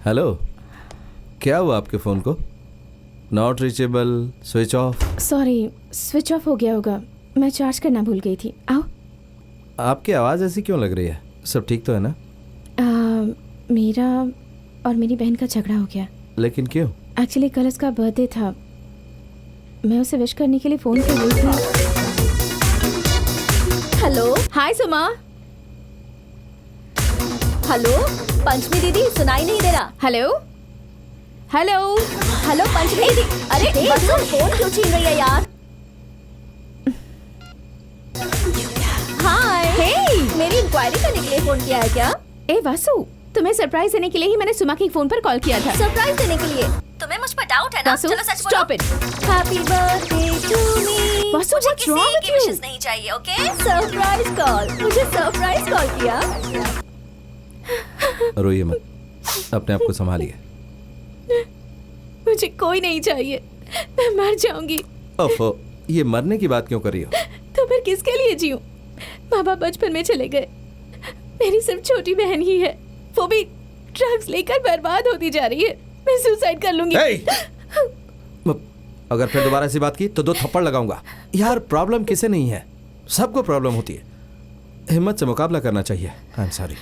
हेलो, क्या हुआ आपके फ़ोन को? Not reachable, switch off? Sorry, switch off हो गया होगा, मैं चार्ज करना भूल गई थी। आओ। आपकी आवाज़ ऐसी क्यों लग रही है? सब ठीक तो है ना? मेरा और मेरी बहन का झगड़ा हो गया। लेकिन क्यों? एक्चुअली कल उसका बर्थडे था, मैं उसे विश करने के लिए फ़ोन कर रही थी। हेलो, हाय सुमा। हेलो पंचमी दीदी, सुनाई नहीं दे रहा। हेलो हेलो हेलो पंचमी दीदी। अरे बसु, फोन क्यों छीन रही है यार? हाय। हे, मेरी इंक्वायरी करने के लिए फोन किया है क्या? ए वासु, तुम्हें सरप्राइज देने के लिए ही मैंने सुमा के फोन पर कॉल किया था। सरप्राइज देने के लिए? तुम्हें मुझ पर डाउट है ना? वासु, चलो सच बोलो। Stop it. Happy birthday to me. Vasu, मुझे what's wrong किसी with की you? विशेस नहीं चाहिए, ओके? Surprise call. मुझे सरप्राइज कॉल किया। रोइए मत, अपने आप को संभालिए। मुझे कोई नहीं चाहिए, मैं मर जाऊंगी। ओफो, ये मरने की बात क्यों कर रही हो? तो फिर किसके लिए जीऊं? माँ बाप बचपन में चले गए, मेरी सिर्फ छोटी बहन ही है, वो भी ड्रग्स लेकर बर्बाद होती जा रही है। मैं सुसाइड कर लूंगी। अगर फिर दोबारा ऐसी बात की तो 2 थप्पड़ लगाऊंगा। यार, प्रॉब्लम किसे नहीं है, सबको प्रॉब्लम होती है, हिम्मत से मुकाबला करना चाहिए। I am sorry.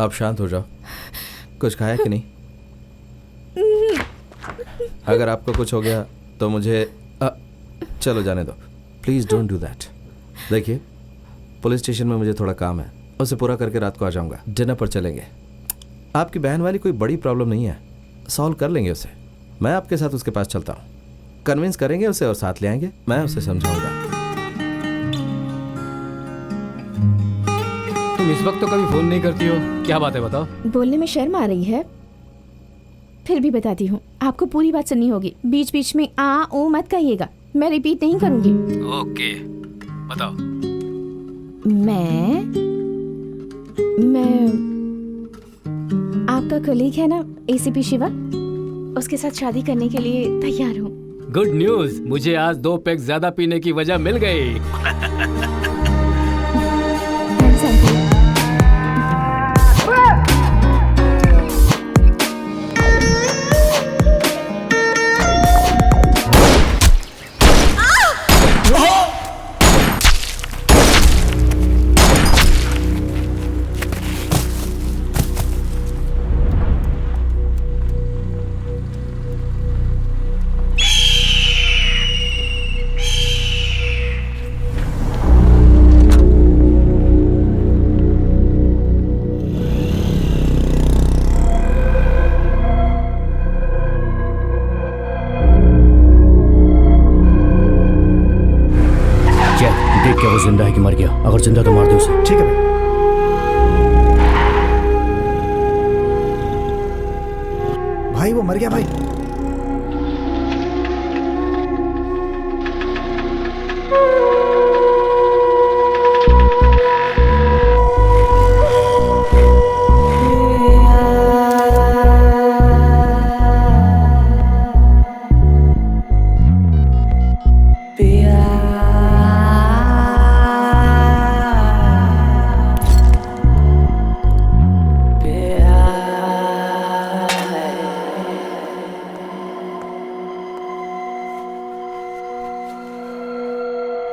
अब शांत हो जाओ। कुछ खाया कि नहीं? अगर आपको कुछ हो गया तो मुझे चलो जाने दो, प्लीज़ डोंट डू दैट। देखिए, पुलिस स्टेशन में मुझे थोड़ा काम है, उसे पूरा करके रात को आ जाऊंगा। डिनर पर चलेंगे। आपकी बहन वाली कोई बड़ी प्रॉब्लम नहीं है, सॉल्व कर लेंगे उसे। मैं आपके साथ उसके पास चलता हूँ, कन्विंस करेंगे उसे और साथ ले आएंगे। मैं उसे समझाऊंगा। तुम इस वक्त तो कभी फोन नहीं करती हो, क्या बात है बताओ? बोलने में शर्म आ रही है, फिर भी बताती हूँ। आपको पूरी बात सुननी होगी, बीच बीच में आ ओ मत कहिएगा, मैं रिपीट नहीं करूंगी। ओके, बताओ। मैं आपका कलीग है ना, एसीपी शिवा, उसके साथ शादी करने के लिए तैयार हूँ। गुड न्यूज, मुझे आज 2 पैक ज्यादा पीने की वजह मिल गई। क्या वो जिंदा है कि मर गया? अगर जिंदा तो मार दो उसे। ठीक है भाई। भाई वो मर गया भाई।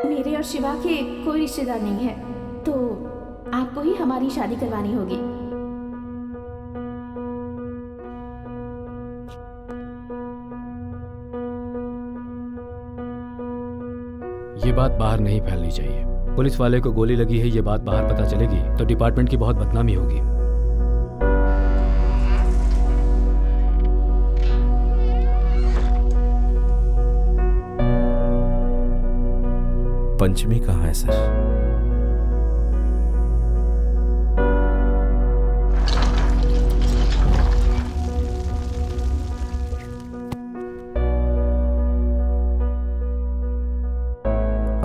मेरे और शिवा के कोई रिश्तेदार नहीं है, तो आपको ही हमारी शादी करवानी होगी। ये बात बाहर नहीं फैलनी चाहिए। पुलिस वाले को गोली लगी है, ये बात बाहर पता चलेगी तो डिपार्टमेंट की बहुत बदनामी होगी। पंचमी कहाँ है सर?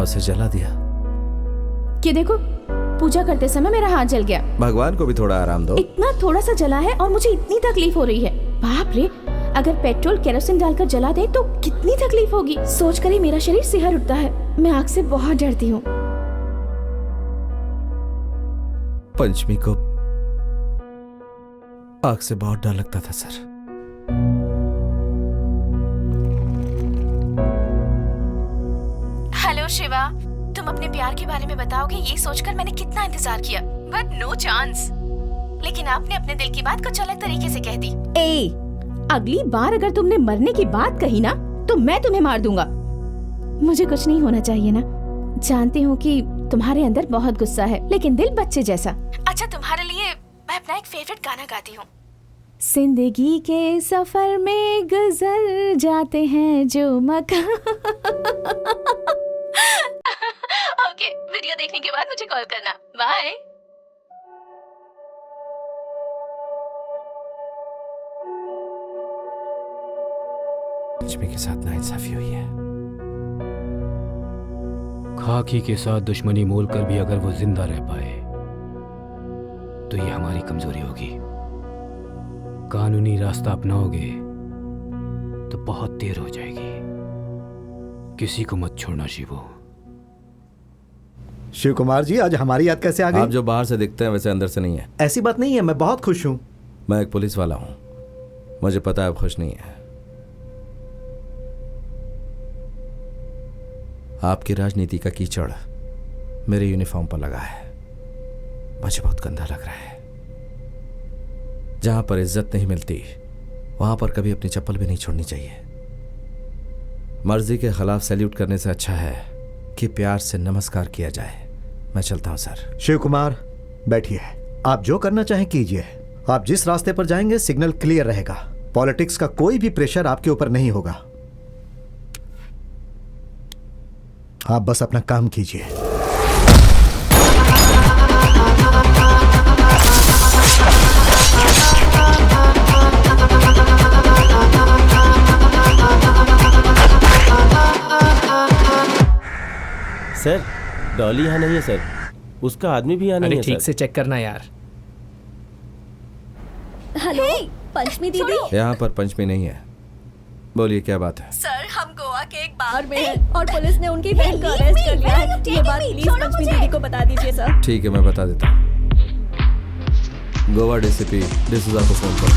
उसे जला दिया। कि देखो, पूजा करते समय मेरा हाथ जल गया। भगवान को भी थोड़ा आराम दो। इतना थोड़ा सा जला है और मुझे इतनी तकलीफ हो रही है। बाप रे, अगर पेट्रोल केरोसिन डालकर जला दे तो कितनी तकलीफ होगी, सोचकर ही मेरा शरीर सिहर उठता है। मैं आग से बहुत डरती हूँ। पंचमी को आग से बहुत डर लगता था सर। हेलो शिवा, तुम अपने प्यार के बारे में बताओगे ये सोचकर मैंने कितना इंतजार किया, बट नो चांस। लेकिन आपने अपने दिल की बात कुछ अलग तरीके से कह दी। ए, अगली बार अगर तुमने मरने की बात कही ना तो मैं तुम्हें मार दूंगा। मुझे कुछ नहीं होना चाहिए ना? जानती हूँ कि तुम्हारे अंदर बहुत गुस्सा है, लेकिन दिल बच्चे जैसा। अच्छा, तुम्हारे लिए मैं अपना एक फेवरेट गाना गाती हूँ। जिंदगी के सफर में गुजर जाते हैं जो मकान। ओके, वीडियो देखने के बाद मुझे कॉल करना। बाय। पंचमी के साथ नाइंसाफी हुई है। खाकी के साथ दुश्मनी मोल कर भी अगर वो जिंदा रह पाए तो ये हमारी कमजोरी होगी। कानूनी रास्ता अपनाओगे तो बहुत देर हो जाएगी। किसी को मत छोड़ना शिवो। शिव कुमार जी, आज हमारी याद कैसे आ गई? आप जो बाहर से दिखते हैं वैसे अंदर से नहीं है। ऐसी बात नहीं है, मैं बहुत खुश हूँ। मैं एक पुलिस वाला हूँ, मुझे पता है आप खुश नहीं है। आपकी राजनीति का कीचड़ मेरे यूनिफॉर्म पर लगा है, मुझे बहुत गंदा लग रहा है। जहां पर इज्जत नहीं मिलती वहां पर कभी अपनी चप्पल भी नहीं छोड़नी चाहिए। मर्जी के खिलाफ सैल्यूट करने से अच्छा है कि प्यार से नमस्कार किया जाए। मैं चलता हूं सर। शिव कुमार बैठिए, आप जो करना चाहें कीजिए। आप जिस रास्ते पर जाएंगे सिग्नल क्लियर रहेगा। पॉलिटिक्स का कोई भी प्रेशर आपके ऊपर नहीं होगा। आप बस अपना काम कीजिए। सर, डॉली यहाँ नहीं है सर, उसका आदमी भी यहाँ नहीं है। ठीक से चेक करना यार। हेलो पंचमी दीदी। यहाँ पर पंचमी नहीं है। बोलिए क्या बात है? सर, हम गोवा के एक बार में हैं और पुलिस ने उनकी बहन को अरेस्ट कर लिया है। ये बात प्लीज पंचमी दीदी को बता दीजिए सर। ठीक है, मैं बता देता हूँ। गोवा डीसीपी डिसूजा को फोन करो।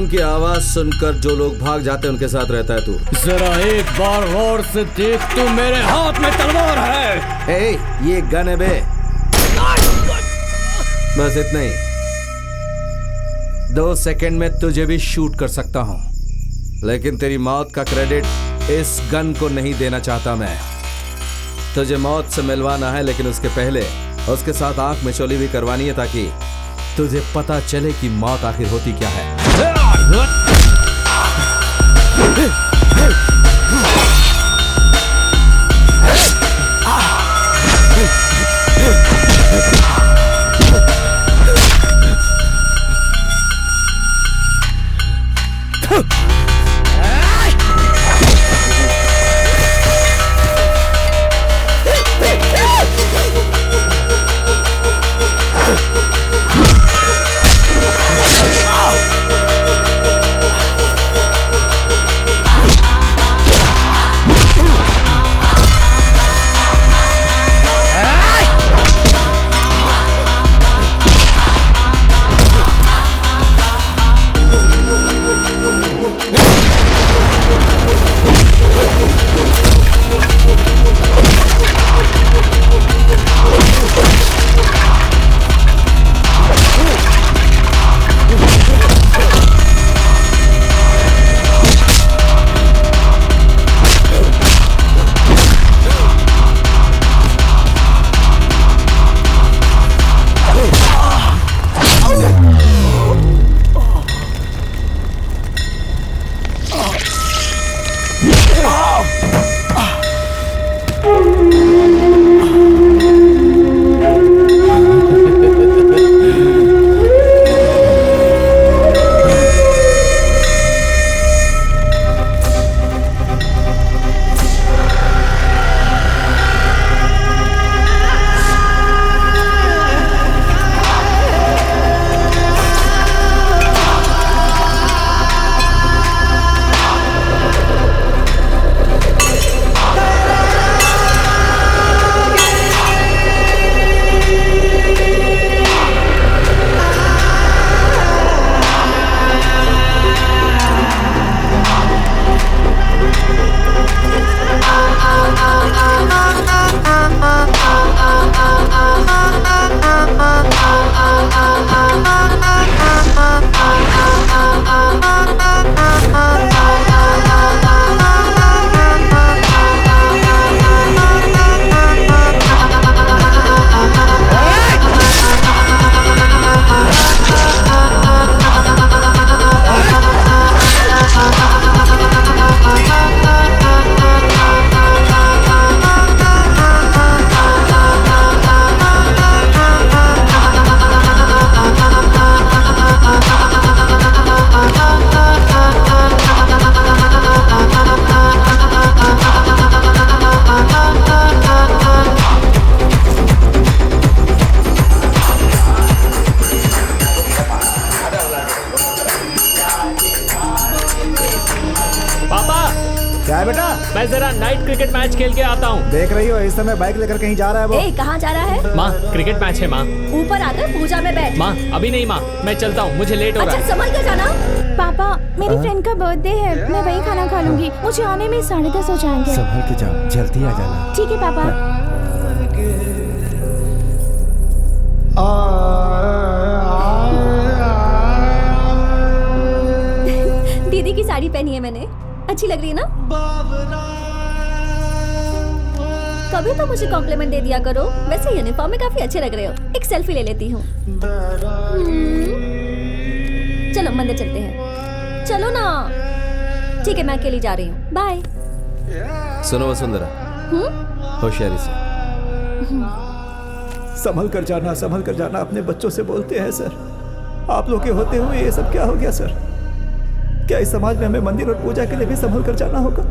गन की आवाज सुनकर जो लोग भाग जाते हैं उनके साथ रहता है तू। जरा एक बार गौर से देख, तू मेरे हाथ में तलवार है। ए, ये गन है बे। बस इतना ही। 2 सेकंड में तुझे भी शूट कर सकता हूं, लेकिन तेरी मौत का क्रेडिट इस गन को नहीं देना चाहता मैं। तुझे मौत से मिलवाना है, लेकिन उसके पहले उसके साथ आंख मिचौली भी करवानी है, ताकि तुझे पता चले कि मौत आखिर होती क्या है। क्या है बेटा? मैं जरा नाइट क्रिकेट मैच खेल के आता हूँ। देख रही हो इस समय बाइक लेकर कहीं जा रहा है वो। कहाँ जा रहा है? माँ क्रिकेट मैच है माँ। ऊपर आकर पूजा में बैठ। माँ अभी नहीं माँ, मैं चलता हूँ, मुझे लेट हो रहा है। अच्छा संभल कर जाना। पापा मेरी फ्रेंड का बर्थडे है, मैं वही खाना खा लूंगी, मुझे आने में 10:30 हो जाएंगे। संभल के जाओ, जल्दी आ जाना। ठीक है पापा। दीदी की साड़ी पहनी है मैंने, अच्छी लग रही है ना? कभी तो मुझे कॉम्प्लीमेंट दे दिया करो। वैसे यूनिफॉर्म में काफी अच्छे लग रहे हो। एक सेल्फी ले लेती हूँ। चलो मंदिर चलते हैं। चलो ना। ठीक है मैं अकेली जा रही हूँ। बाय। सुनो वसुंधरा, होशियारी से। संभल कर जाना, संभल कर जाना। अपने बच्चों से बोलते हैं सर। आप लोग के होते हुए ये सब क्या हो गया सर? क्या इस समाज में हमें मंदिर और पूजा के लिए भी संभल कर जाना होगा?